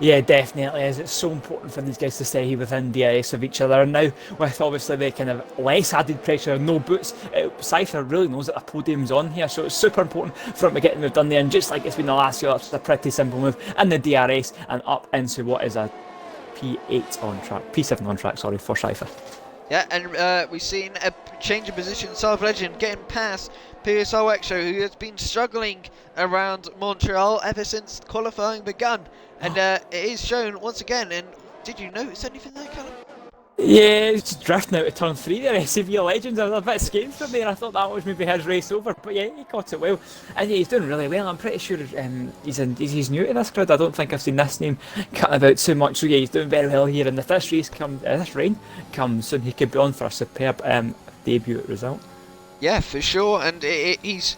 Yeah, definitely is. It's so important for these guys to stay within DRS of each other. And now, with obviously the kind of less added pressure, no Boots, Cypher really knows that the podium's on here, so it's super important for him to get the move done there. And just like it's been the last year, it's a pretty simple move in the DRS and up into what is a P8 on track, P7 on track, sorry, for Cypher. Yeah, and we've seen a change of position. South Legend getting past PSO Extra, who has been struggling around Montreal ever since qualifying begun. And it is shown once again. And did you notice anything there, Callum? Yeah, he's just drifting out of turn 3 there, SCV Legends. I was a bit scared from there. I thought that was maybe his race over, but yeah, he caught it well. And yeah, he's doing really well. I'm pretty sure he's new to this grid. I don't think I've seen this name cutting about too much. So yeah, he's doing very well here. And if this rain comes soon, he could be on for a superb debut result. Yeah, for sure. And he's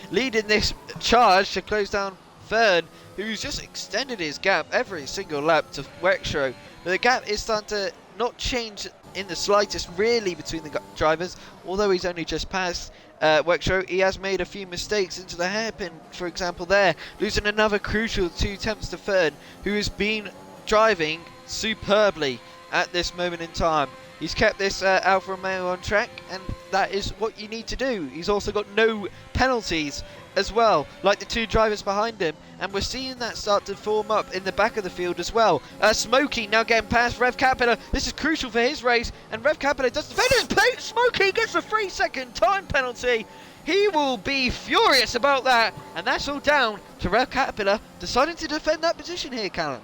leading this charge to close down Fern, who's just extended his gap every single lap to Wexro. But the gap is starting to not change in the slightest really between the drivers, although he's only just passed Wexro. He has made a few mistakes into the hairpin, for example there, losing another crucial 2 tenths to Fern, who has been driving superbly at this moment in time. He's kept this Alfa Romeo on track, and that is what you need to do. He's also got no penalties as well, like the 2 drivers behind him, and we're seeing that start to form up in the back of the field as well. Smokey now getting past Rev Caterpillar. This is crucial for his race, and Rev Caterpillar does defend his plate. Smokey gets a 3-second time penalty. He will be furious about that, and that's all down to Rev Caterpillar deciding to defend that position here, Callum.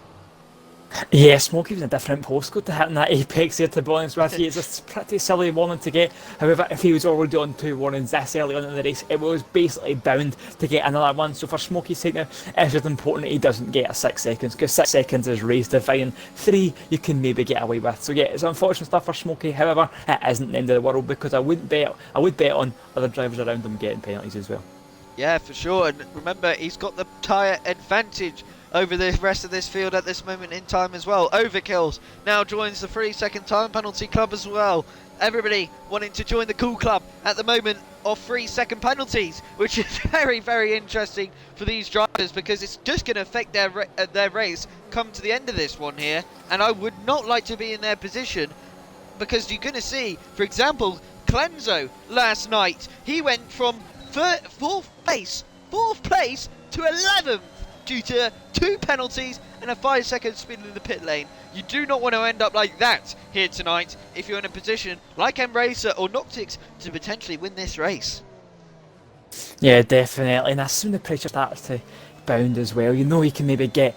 Yeah, Smokey was in a different postcode to hitting that apex here, to be honest with you. It's a pretty silly warning to get. However, if he was already on 2 warnings this early on in the race, it was basically bound to get another one. So for Smokey's sake now, it's just important that he doesn't get a 6 seconds, because 6 seconds is race defying. 3 you can maybe get away with. So yeah, it's unfortunate stuff for Smokey. However, it isn't the end of the world, because I would bet on other drivers around him getting penalties as well. Yeah, for sure. And remember, he's got the tyre advantage over the rest of this field at this moment in time as well. Overkills now joins the 3-second time penalty club as well. Everybody wanting to join the cool club at the moment of 3-second penalties, which is very interesting for these drivers, because it's just going to affect their race come to the end of this one here. And I would not like to be in their position, because you're going to see, for example, Clenzo last night, he went from 4th place to 11th due to 2 penalties and a 5-second spin in the pit lane. You do not want to end up like that here tonight if you're in a position like M Racer or Noctix to potentially win this race. Yeah, definitely. And as soon as the pressure starts to bound as well, you know you can maybe get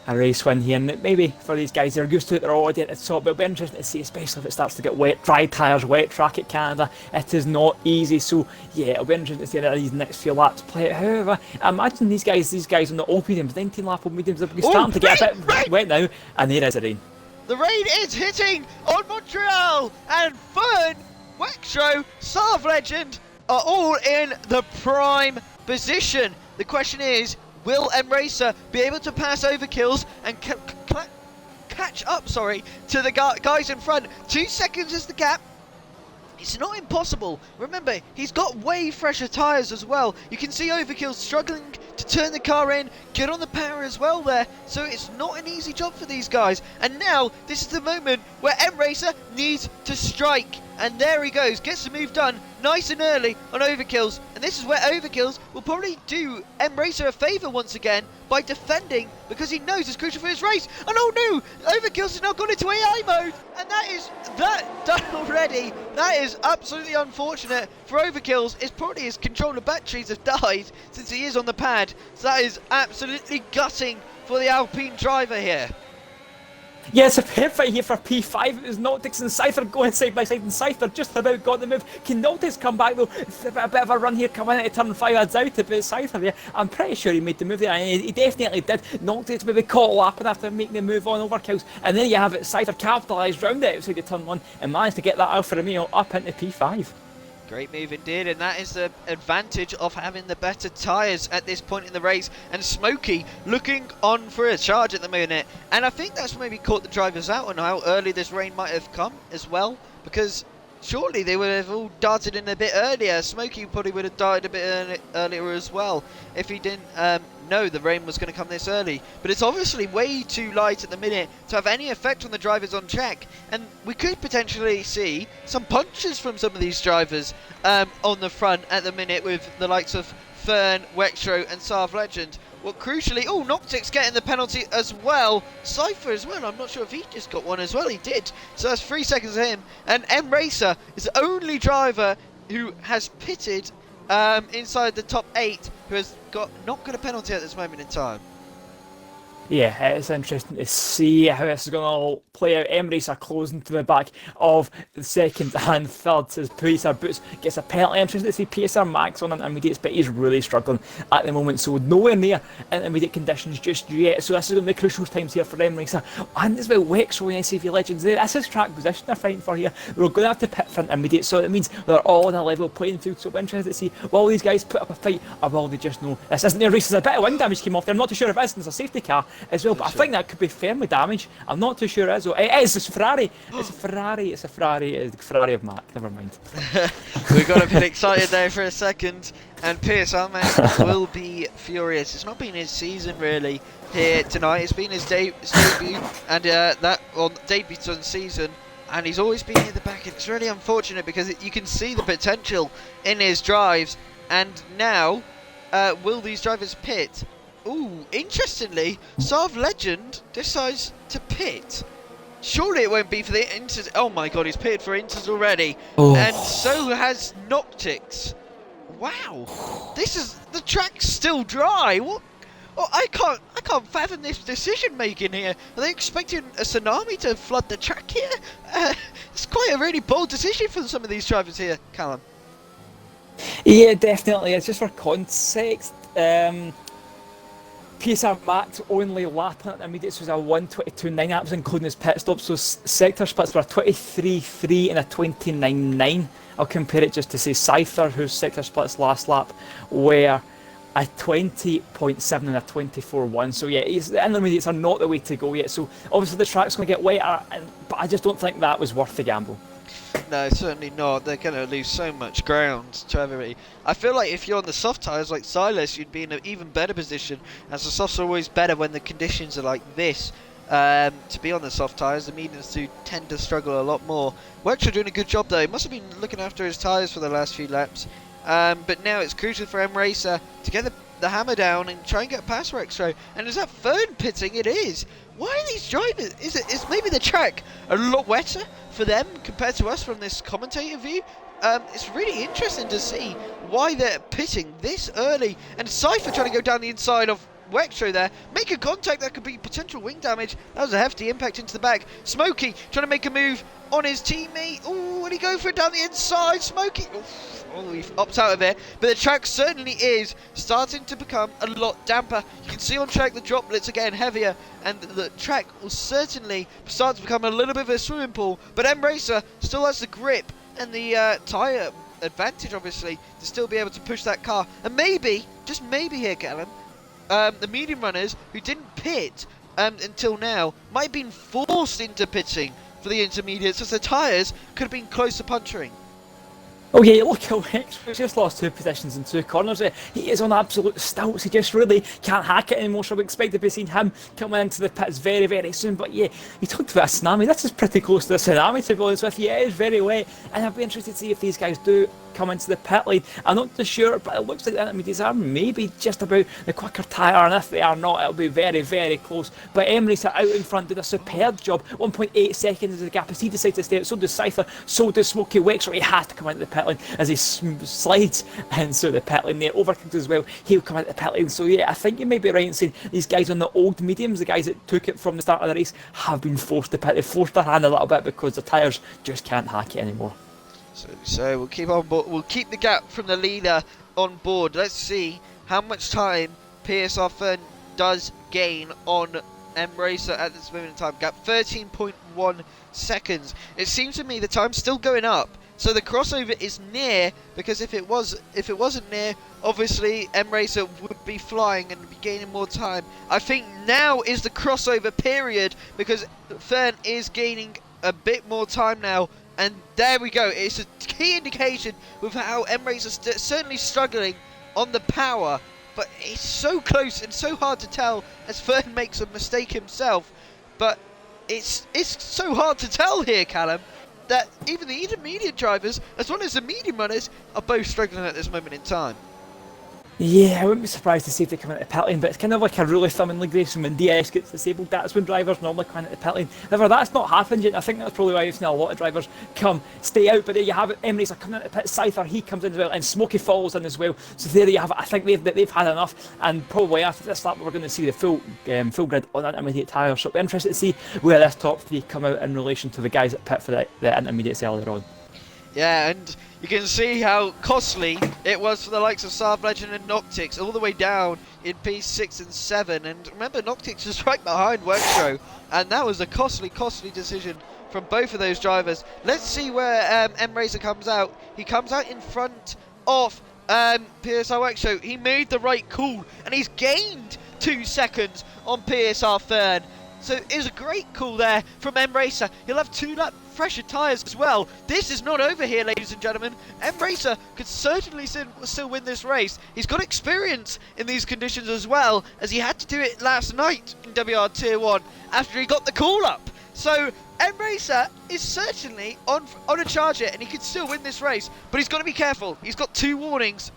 a race win here. And maybe for these guys, they're used to it, they're already at the top. But it'll be interesting to see, especially if it starts to get wet, dry tyres, wet track at Canada. It is not easy. So, yeah, it'll be interesting to see how these next few laps play out. However, I imagine these guys on the old mediums, 19 lap old mediums, they're starting to get a bit wet now. And there is a rain. The rain is hitting on Montreal, and Fern, Wexro, Sarv Legend are all in the prime position. The question is, will Emracer be able to pass Overkills and catch up, to the guys in front? 2 seconds is the gap. It's not impossible. Remember, he's got way fresher tyres as well. You can see Overkill struggling to turn the car in, get on the power as well there. So it's not an easy job for these guys. And now, this is the moment where Emracer needs to strike. And there he goes, gets the move done nice and early on Overkills. And this is where Overkills will probably do Emracer a favour once again by defending, because he knows it's crucial for his race. And oh no, Overkills has now gone into AI mode. And that is that done already. That is absolutely unfortunate for Overkills. It's probably his controller batteries have died since he is on the pad. So that is absolutely gutting for the Alpine driver here. Yeah, it's a fair fight here for P5. It was Noctix and Cypher going side by side, and Cypher just about got the move. Can Noctix come back though? It's a bit of a run here coming into turn 5. I doubt it, but Cypher there, I'm pretty sure he made the move there, and he definitely did. Noctix maybe caught lapping after making the move on Overkills, and then you have it, Cypher capitalised round it outside the turn 1 and managed to get that Alfa Romeo up into P5. Great move indeed, and that is the advantage of having the better tyres at this point in the race. And Smokey looking on for a charge at the minute, and I think that's maybe caught the drivers out on how early this rain might have come as well, because surely they would have all darted in a bit earlier. Smokey probably would have darted a bit earlier as well if he didn't know the rain was going to come this early. But it's obviously way too light at the minute to have any effect on the drivers on track, and we could potentially see some punches from some of these drivers on the front at the minute, with the likes of Fern, Wexro and Sarv Legend. Well, crucially, oh, Noctix getting the penalty as well. Cypher as well, I'm not sure if he just got one as well. He did, so that's 3 seconds of him. And Emracer is the only driver who has pitted inside the top 8 who has not got a penalty at this moment in time. Yeah, it's interesting to see how this is going to play out. Emirates are closing to the back of the second and third as PSR Boots gets a penalty. Interesting to see PSR Max on intermediates, but he's really struggling at the moment, so nowhere near intermediate conditions just yet. So this is going to be crucial times here for Emirates. And as well, Wexro and SAV Legends, this is track position they're fighting for here. We're going to have to pit for intermediate, so it means they're all on a level playing field. So we're interested to see, will these guys put up a fight, or will they just know this isn't their race? There's a bit of wind damage came off there. I'm not too sure if it is, there's a safety car as well, but I think that could be firmly damaged. I'm not too sure it is. It is, it's a Ferrari. It's a Ferrari. It's a Ferrari. It's the Ferrari of Mac. Never mind. We got a bit excited there for a second, and Pierce Mac will be furious. It's not been his season really here tonight. It's been his debut, and debut on season, and he's always been near the back. It's really unfortunate because you can see the potential in his drives, and now will these drivers pit? Ooh, interestingly, Sarv Legend decides to pit. Surely it won't be for the Inters. Oh my god, he's pitted for Inters already. Oh. And so has Noctix. Wow. The track's still dry. What? Oh, I can't fathom this decision making here. Are they expecting a tsunami to flood the track here? It's quite a really bold decision for some of these drivers here, Callum. Yeah, definitely. It's just for context. PSR Max only lapping at the intermediates was a 1:22.9. That was including his pit stop. So sector splits were a 23.3 and a 29.9. I'll compare it just to say Cypher, whose sector splits last lap were a 20.7 and a 24.1. So yeah, the intermediates are not the way to go yet. So obviously the track's going to get wetter, but I just don't think that was worth the gamble. No, certainly not. They're going to lose so much ground to everybody. I feel like if you're on the soft tyres like Silas, you'd be in an even better position, as the softs are always better when the conditions are like this. To be on the soft tyres, the mediums do tend to struggle a lot more. Wexro doing a good job though. He must have been looking after his tyres for the last few laps. But now it's crucial for Emracer to get the hammer down and try and get past Wexro. And is that Fern pitting? It is. Why are these drivers? Is maybe the track a lot wetter for them compared to us from this commentator view? it's really interesting to see why they're pitting this early. And Cypher trying to go down the inside of Wextro there, make a contact that could be potential wing damage. That was a hefty impact into the back. Smokey trying to make a move on his teammate. Ooh, and he go for it down the inside. Smokey, oh, he opts out of it. But the track certainly is starting to become a lot damper. You can see on track the droplets are getting heavier, and the track will certainly start to become a little bit of a swimming pool. But M-Racer still has the grip and the tyre advantage, obviously, to still be able to push that car. And maybe, just maybe here, Callum, the medium runners who didn't pit until now might have been forced into pitting for the intermediates, as the tyres could have been close to puncturing. Oh yeah, look at Wex, he's just lost 2 positions in 2 corners. He is on absolute stilts, he just really can't hack it anymore, so we expect to be seeing him coming into the pits very, very soon. But yeah, he talked about a tsunami, this is pretty close to a tsunami, to be honest with you. It is very wet, and I'll be interested to see if these guys do come into the pit lane. I'm not too sure, but it looks like the intermediates are maybe just about the quicker tyre, and if they are not, it'll be very, very close. But Emery's out in front, did a superb job. 1.8 seconds is the gap as he decides to stay out. So does Cypher, so does Smokey Wexford. He has to come into the pit lane as he slides into the pit lane there. Overcooked as well, he'll come into the pit lane. So yeah, I think you may be right in saying these guys on the old mediums, the guys that took it from the start of the race, have been forced to pit. They've forced their hand a little bit because the tyres just can't hack it anymore. So we'll keep on board. We'll keep the gap from the leader on board. Let's see how much time PSR Fern does gain on M-Racer at this moment in time. Gap 13.1 seconds. It seems to me the time's still going up. So the crossover is near, because if it wasn't near, obviously M-Racer would be flying and be gaining more time. I think now is the crossover period, because Fern is gaining a bit more time now. And there we go. It's a key indication with how M-Racer is certainly struggling on the power, but it's so close and so hard to tell as Fern makes a mistake himself. But it's so hard to tell here, Callum, that even the intermediate drivers as well as the medium runners are both struggling at this moment in time. Yeah, I wouldn't be surprised to see if they come into the pit lane, but it's kind of like a rule of thumb in league racing when DS gets disabled. That's when drivers normally come into the pit lane. However, that's not happened yet. I think that's probably why you've seen a lot of drivers stay out. But there you have it. Emery's are coming into the pit. Cypher, he comes in as well, and Smokey follows in as well. So there you have it. I think they've had enough, and probably after this lap we're going to see the full grid on intermediate tyres. So it'll be interesting to see where this top 3 come out in relation to the guys at pit for the intermediates earlier on. Yeah, and you can see how costly it was for the likes of Sarv Legend and Noctix, all the way down in P6 and 7. And remember, Noctix is right behind Wextro, and that was a costly decision from both of those drivers. Let's see where M-Racer comes out. He comes out in front of PSR Wextro. He made the right call, and he's gained 2 seconds on PSR Fern. So it was a great call there from M-Racer. He'll have 2 lap fresher tyres as well. This is not over here, ladies and gentlemen. M-Racer could certainly still win this race. He's got experience in these conditions as well, as he had to do it last night in WR Tier 1 after he got the call up. So M-Racer is certainly on a charge here, and he could still win this race, but he's got to be careful. He's got 2 warnings.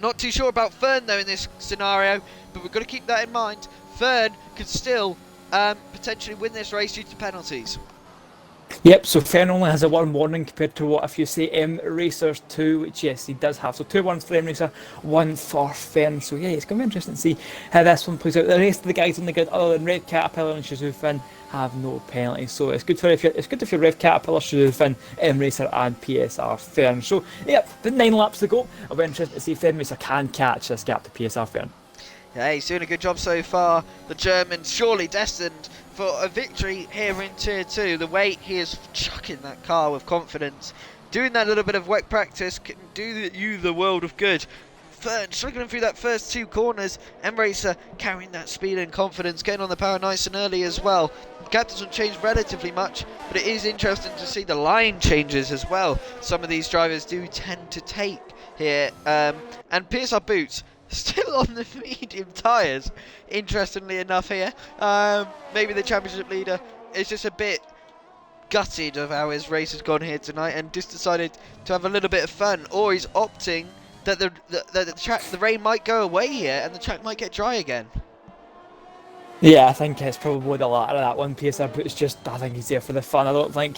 Not too sure about Fern though in this scenario, but we've got to keep that in mind. Fern could still potentially win this race due to penalties. Yep, so Fern only has a 1 warning compared to what if you say M-Racer's 2, which yes, he does have. So 2 warnings for M-Racer, 1 for Fern. So yeah, it's going to be interesting to see how this one plays out. The rest of the guys on the grid, other than Red Caterpillar and Shizou Finn, have no penalties. So it's good if you're Red Caterpillar, Shizou Finn, M-Racer and PSR Fern. So yep, the 9 laps to go. I'll be interested to see if M-Racer can catch this gap to PSR Fern. Yeah, he's doing a good job so far. The German surely destined for a victory here in Tier 2. The way he is chucking that car with confidence. Doing that little bit of wet practice can do you the world of good. Fern struggling through that first 2 corners. M-Racer carrying that speed and confidence, getting on the power nice and early as well. The gap doesn't change relatively much, but it is interesting to see the line changes as well. Some of these drivers do tend to take here. And PSR Boots still on the medium tyres, interestingly enough here. Maybe the championship leader is just a bit gutted of how his race has gone here tonight and just decided to have a little bit of fun, or he's opting that the rain might go away here and the track might get dry again. Yeah, I think it's probably the latter of that one. PSR, but it's just, I think he's there for the fun. I don't think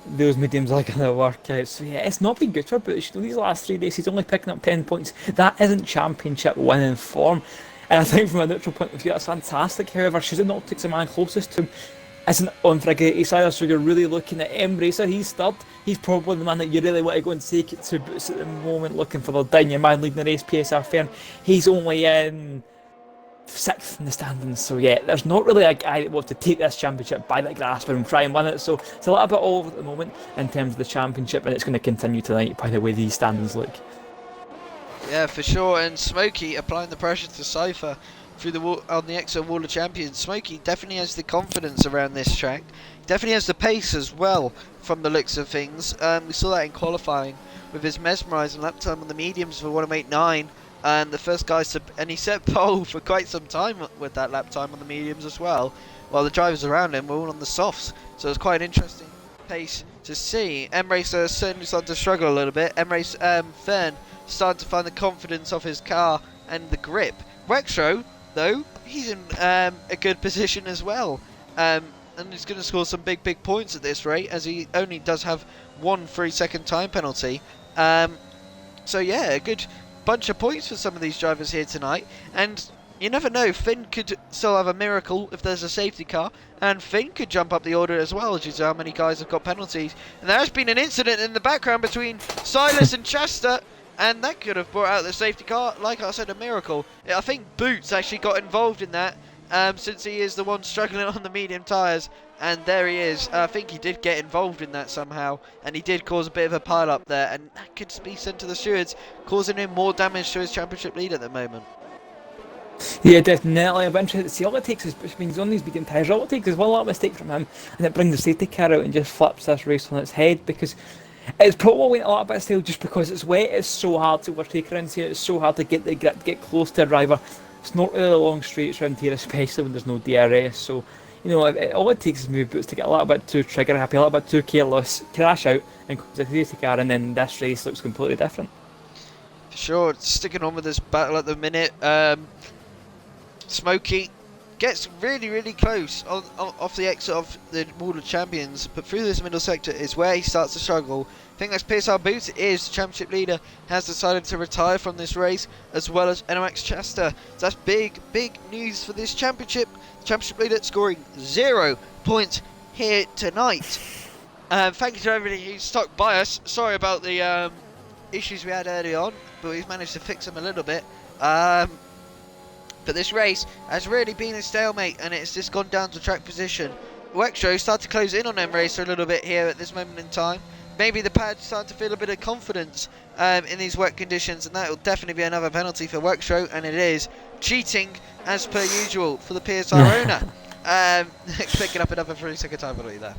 those mediums are going to work out. So yeah, it's not been good for Butch. These last 3 days, he's only picking up 10 points. That isn't championship winning form. And I think from a neutral point of view, that's fantastic. However, Shizunok takes a man closest to him isn't on for a great ace either, so you're really looking at Embracer. He's third. He's probably the man that you really want to go and take it to Boots at the moment, looking for the down your man leading the race, PSR Fern. He's only in sixth in the standings, so yeah, there's not really a guy that wants to take this championship by the grasp and try and win it, so it's a little bit all over at the moment in terms of the championship, and it's going to continue tonight by the way these standings look. Yeah, for sure. And Smokey applying the pressure to Cypher through the on the exit Wall of Champions. Smokey definitely has the confidence around this track. Definitely has the pace as well, from the looks of things. We saw that in qualifying with his mesmerising lap time on the mediums for 1:08.9. And the first guy, and he set pole for quite some time with that lap time on the mediums as well, while the drivers around him were all on the softs. So it was quite an interesting pace to see. Emracer certainly started to struggle a little bit. Fern started to find the confidence of his car and the grip. Rexro, though, he's in a good position as well. And he's going to score some big points at this rate, as he only does have 1 3-second time penalty. So yeah, a good bunch of points for some of these drivers here tonight. And you never know, Finn could still have a miracle if there's a safety car, and Finn could jump up the order as well, due to how many guys have got penalties. And there has been an incident in the background between Silas and Chester, and that could have brought out the safety car. Like I said, a miracle. I think Boots actually got involved in that, since he is the one struggling on the medium tyres. And there he is. I think he did get involved in that somehow, and he did cause a bit of a pile up there, and that could be sent to the stewards, causing him more damage to his championship lead at the moment. Yeah, definitely. I'm interested to see. All it takes is, which means on these medium tyres, all it takes is one little mistake from him, and it brings the safety car out and just flips this race on its head, because it's probably a little bit stale just because it's wet. It's so hard to overtake around here. It's so hard to get the grip, get close to a driver. It's not really long straights around here, especially when there's no DRS. So, you know, all it takes is move Boots to get a little bit too trigger happy, a little bit too careless, crash out, and cause a safety car, and then this race looks completely different. For sure, sticking on with this battle at the minute. Smokey gets really close off the exit of the Wall of Champions, but through this middle sector is where he starts to struggle. I think that's PSR Boots is the championship leader, has decided to retire from this race, as well as NOX Chester. So that's big news for this championship. Championship leader scoring 0 points here tonight. Thank you to everybody who stuck by us. Sorry about the issues we had early on, but we've managed to fix them a little bit. But this race has really been a stalemate, and it's just gone down to track position. Wexro started to close in on Emracer a little bit here at this moment in time. Maybe the pad starting to feel a bit of confidence in these wet conditions, and that will definitely be another penalty for Wexro, and it is cheating as per usual for the PSR owner. Picking up another 3-second time penalty there.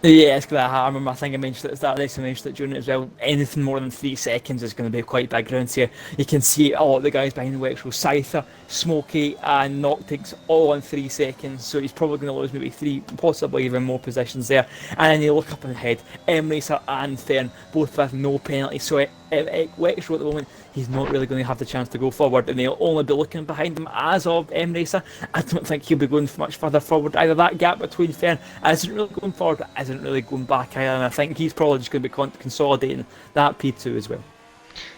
Yeah, it's going to harm. I think I mentioned it at the start of this, I mentioned it during it as well. Anything more than 3 seconds is going to be quite big rounds here. You can see a lot of the guys behind the Wexro, Scyther, Smokey, and Noctics all in 3 seconds. So he's probably going to lose maybe 3, possibly even more positions there. And then you look up ahead, Emracer and Fern both with no penalty. So Wexro at the moment, he's not really going to have the chance to go forward, and they'll only be looking behind him as of Emracer. I don't think he'll be going much further forward. Either that gap between Fern isn't really going forward, isn't really going back either, and I think he's probably just going to be consolidating that P2 as well.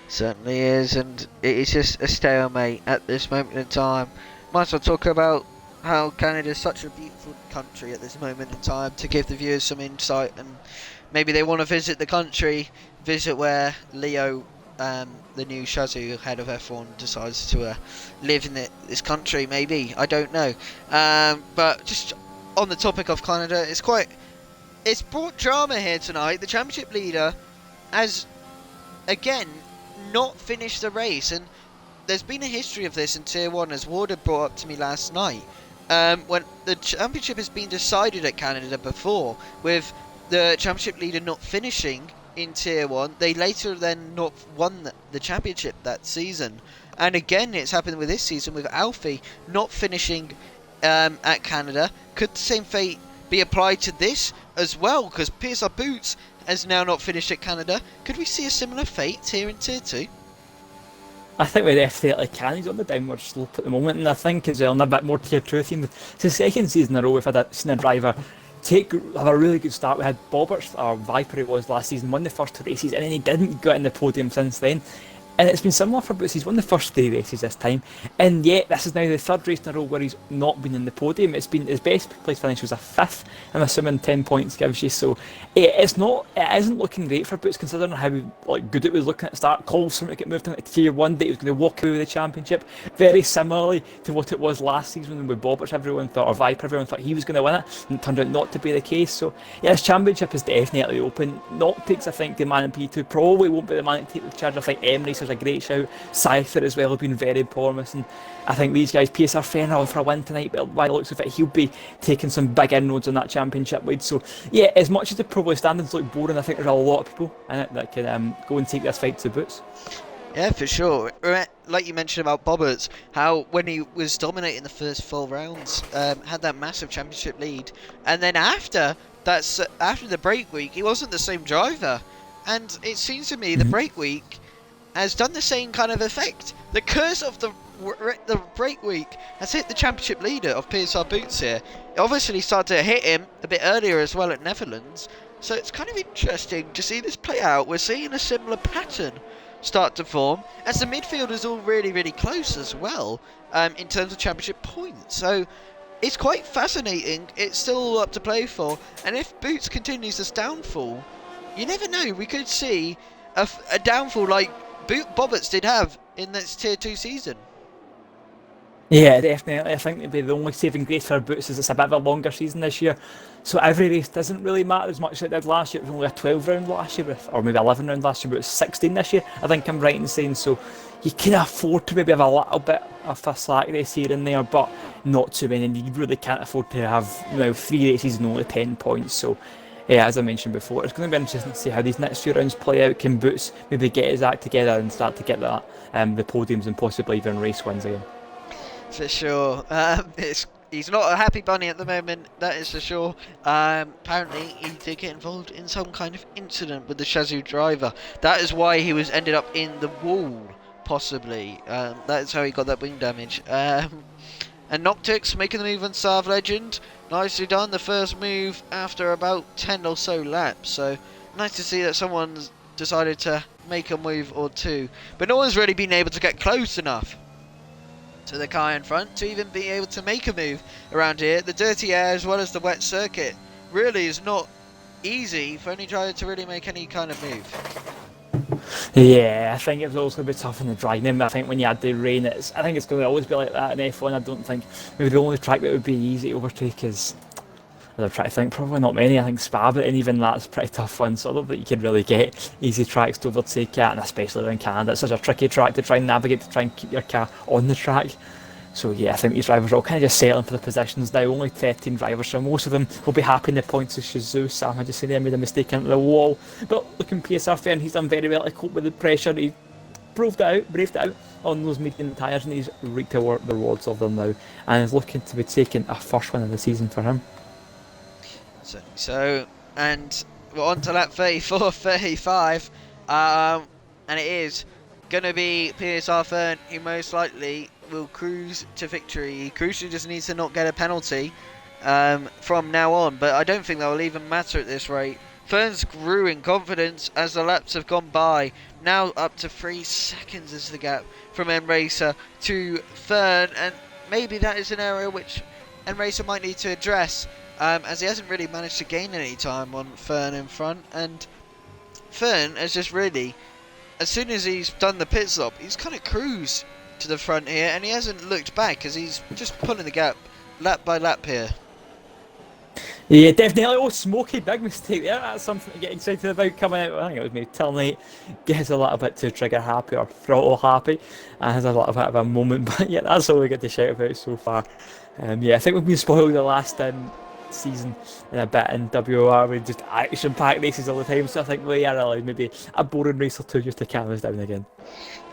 Certainly is, and it is just a stalemate at this moment in time. Might as well talk about how Canada is such a beautiful country at this moment in time, to give the viewers some insight, and maybe they want to visit the country, visit where Leo, the new Shazoo head of F1, decides to live in this country. Maybe, I don't know. But just on the topic of Canada, it's brought drama here tonight. The championship leader has again not finished the race, and there's been a history of this in Tier 1, as Ward had brought up to me last night, when the championship has been decided at Canada before, with the championship leader not finishing in Tier 1. They later then not won the championship that season, and again it's happened with this season with Alfie not finishing at Canada. Could the same fate be applied to this as well, because PSR Boots has now not finished at Canada? Could we see a similar fate here in Tier 2? I think we definitely can. He's on the downward slope at the moment, and I think as well, in a bit more Tier 2 theme, it's the second season in a row we've seen a driver have a really good start. We had Boberts, or Viper it was last season, won the first 2 races, and then he didn't get in the podium since then. And it's been similar for Boots. He's won the first 3 races this time, and yet this is now the third race in a row where he's not been in the podium. It's been his best place finish was a fifth. I'm assuming 10 points gives you. So it isn't looking great for Boots considering how good it was looking at the start. Colson to get moved into tier 1, that he was going to walk away with the championship. Very similarly to what it was last season with Bobbers. Everyone thought, or Viper, everyone thought he was going to win it, and it turned out not to be the case. So yeah, this championship is definitely open. Noctix, I think, the man in P2 probably won't be the man to take the charge. I think Emery's a great shout. Cypher as well have been very promising. I think these guys, PSR Fenner on for a win tonight, but by the looks of it, he'll be taking some big inroads on that championship lead. So yeah, as much as the probably standings look boring, I think there's a lot of people in it that can go and take this fight to Boots. Yeah, for sure. Like you mentioned about Boberts, how when he was dominating the first 4 rounds, had that massive championship lead, and then after the break week, he wasn't the same driver, and it seems to me the break week has done the same kind of effect. The curse of the break week has hit the championship leader of PSR Boots here. It obviously started to hit him a bit earlier as well at Netherlands, so it's kind of interesting to see this play out. We're seeing a similar pattern start to form, as the midfield is all really, really close as well in terms of championship points. So it's quite fascinating. It's still all up to play for, and if Boots continues this downfall, you never know. We could see a downfall like Boberts did have in this Tier 2 season. Yeah, definitely. I think maybe the only saving grace for Boots is it's a bit of a longer season this year. So every race doesn't really matter as much as it did last year. It was only a 12 round last year, or maybe 11 round last year, but it was 16 this year, I think I'm right in saying. So you can afford to maybe have a little bit of a slack race here and there, but not too many. And you really can't afford to have 3 races and only 10 points. So yeah, as I mentioned before, it's going to be interesting to see how these next few rounds play out. Can Boots maybe get his act together and start to get that the podiums and possibly even race wins again? For sure. He's not a happy bunny at the moment, that is for sure. Apparently, he did get involved in some kind of incident with the Shazoo driver. That is why he was ended up in the wall, possibly. That is how he got that wing damage. And Noctix making the move on Sarv Legend. Nicely done, the first move after about 10 or so laps. So, nice to see that someone's decided to make a move or two. But no one's really been able to get close enough to the car in front to even be able to make a move around here. The dirty air as well as the wet circuit really is not easy for any driver to really make any kind of move. Yeah, I think it was always going to be tough in the driving. I think when you add the rain, I think it's going to always be like that in F1. I don't think maybe the only track that would be easy to overtake is, I'm trying to think, probably not many. I think Spa, but and even that's a pretty tough one. So I don't think you can really get easy tracks to overtake at, and especially in Canada, it's such a tricky track to try and navigate to try and keep your car on the track. So yeah, I think these drivers are all kind of just settling for the positions now. Only 13 drivers, so most of them will be happy in the points of Shazoo. Sam, I just said they made a mistake into the wall. But looking PSR fan, he's done very well to cope with the pressure. He braved it out on those medium tyres, and he's reaped the rewards of them now. And is looking to be taking a first win of the season for him. So, and we're on to lap 34, 35. And it is going to be PSR Fern who most likely will cruise to victory. He crucially just needs to not get a penalty from now on, but I don't think that will even matter at this rate. Fern's grew in confidence as the laps have gone by. Now up to 3 seconds is the gap from Enracer to Fern, and maybe that is an area which Enracer might need to address, as he hasn't really managed to gain any time on Fern in front, and Fern has just really, as soon as he's done the pit stop, he's kind of cruised to the front here, and he hasn't looked back as he's just pulling the gap lap by lap here. Yeah, definitely. Oh, Smokey, big mistake there. That's something to get excited about coming out. I think it was maybe Tilnate gets a little bit too trigger happy or throttle happy and has a little bit of a moment. But yeah, that's all we get to shout about so far. Yeah, I think we've been spoiled the last season in a bit in WOR with just action-packed races all the time. So I think we are allowed maybe a boring race or two just to calm us down again.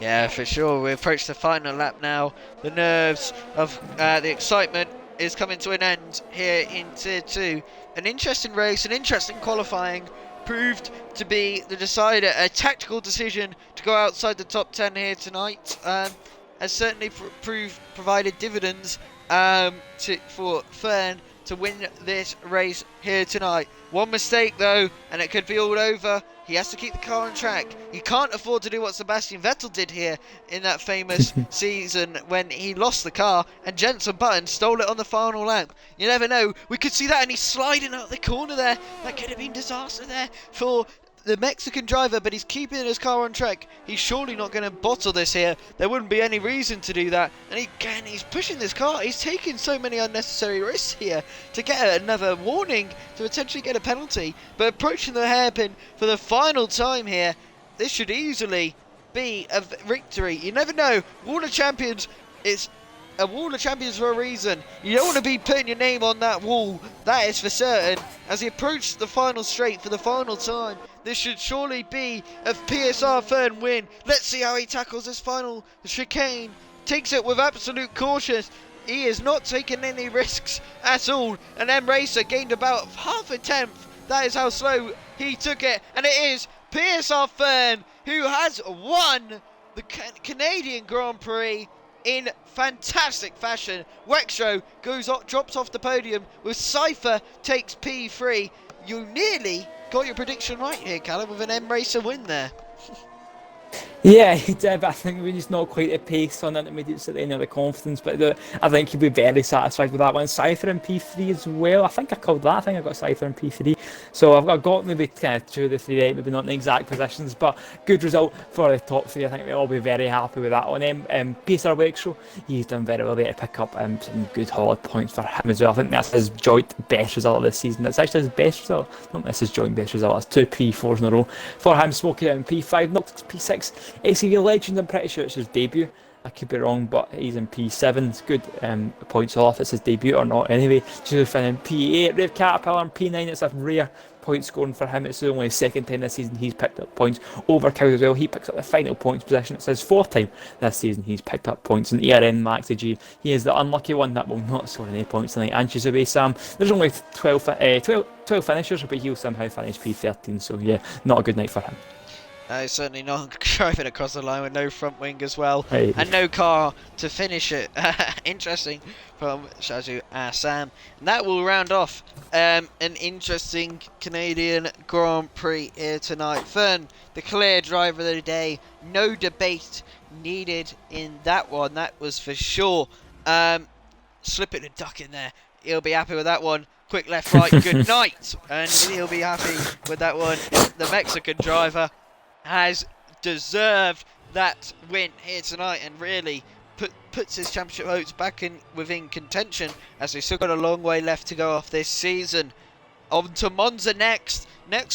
Yeah, for sure. We approach the final lap now. The nerves of the excitement is coming to an end here in Tier 2. An interesting race, an interesting qualifying, proved to be the decider. A tactical decision to go outside the top 10 here tonight has certainly provided dividends for Fern to win this race here tonight. One mistake though, and it could be all over. He has to keep the car on track. He can't afford to do what Sebastian Vettel did here in that famous season when he lost the car and Jenson Button stole it on the final lap. You never know. We could see that, and he's sliding out the corner there. That could have been disaster there for the Mexican driver, but he's keeping his car on track. He's surely not going to bottle this here. There wouldn't be any reason to do that. And again, he's pushing this car. He's taking so many unnecessary risks here to get another warning, to potentially get a penalty. But approaching the hairpin for the final time here, this should easily be a victory. You never know. Wall of Champions is a wall of champions for a reason. You don't want to be putting your name on that wall, that is for certain. As he approached the final straight for the final time, this should surely be a PSR Fern win. Let's see how he tackles this final chicane. Takes it with absolute caution. He is not taking any risks at all. And M Racer gained about half a tenth. That is how slow he took it. And it is PSR Fern who has won the Canadian Grand Prix in fantastic fashion. Wexro drops off the podium with Cypher takes P3. You nearly got your prediction right here, Callum, with an M Racer win there. Yeah, he did, but I think we're just not quite at pace on intermediates at the end of the confidence, but I think he'll be very satisfied with that one. Cypher in P3 as well. I think I called that. I think I got Cypher in P3. So I've got maybe kind of 2 of the 3 right, maybe not in the exact positions, but good result for the top 3. I think we'll all be very happy with that one. PSR Wexro, he's done very well there to pick up some good solid points for him as well. I think that's his joint best result of this season. It's actually his best result. Not that's his joint best result. It's 2 P4s in a row for him. Smoking out in P5, not P6. ACV Legends, I'm pretty sure it's his debut. I could be wrong, but he's in P7. It's good points off. It's his debut or not. Anyway, just in P8. Rave Caterpillar in P9. It's a rare point scoring for him. It's the only second time this season he's picked up points. Overkill as well. He picks up the final points position. It's his 4th time this season he's picked up points. And ERN Maxi G, he is the unlucky one that will not score any points tonight. And she's away, Sam. There's only 12 finishers, but he'll somehow finish P13. So yeah, not a good night for him. Certainly not driving across the line with no front wing as well, hey. And no car to finish it. Interesting from Shaju Sam. And that will round off an interesting Canadian Grand Prix here tonight. Fern, the clear driver of the day, no debate needed in that one, that was for sure. Slipping a duck in there, he'll be happy with that one. Quick left, right, good night, and he'll be happy with that one. The Mexican driver has deserved that win here tonight and really puts his championship hopes back within contention, as we've still got a long way left to go off this season. On to Monza next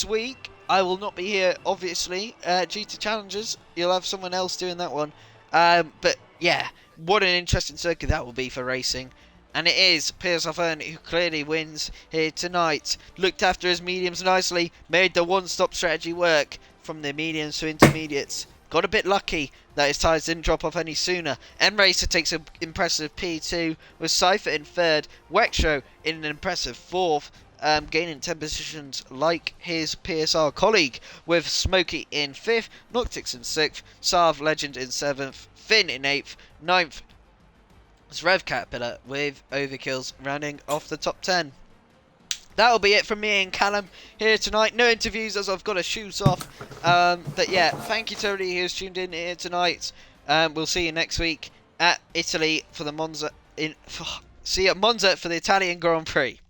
week. I will not be here, obviously, due to challenges. You'll have someone else doing that one, but yeah, what an interesting circuit that will be for racing. And it is PSR Fern who clearly wins here tonight. Looked after his mediums nicely, made the one-stop strategy work from the mediums to intermediates. Got a bit lucky that his tyres didn't drop off any sooner. M Racer takes an impressive P2 with Cypher in 3rd. Wexro in an impressive 4th, gaining 10 positions like his PSR colleague, with Smokey in 5th, Noctix in 6th, Sarv Legend in 7th, Finn in 8th, 9th. It's Rev Caterpillar with Overkills rounding off the top 10. That'll be it from me and Callum here tonight. No interviews as I've got to shoot off. But yeah, thank you to everybody who's tuned in here tonight. We'll see you next week at Italy for the Monza. See you at Monza for the Italian Grand Prix.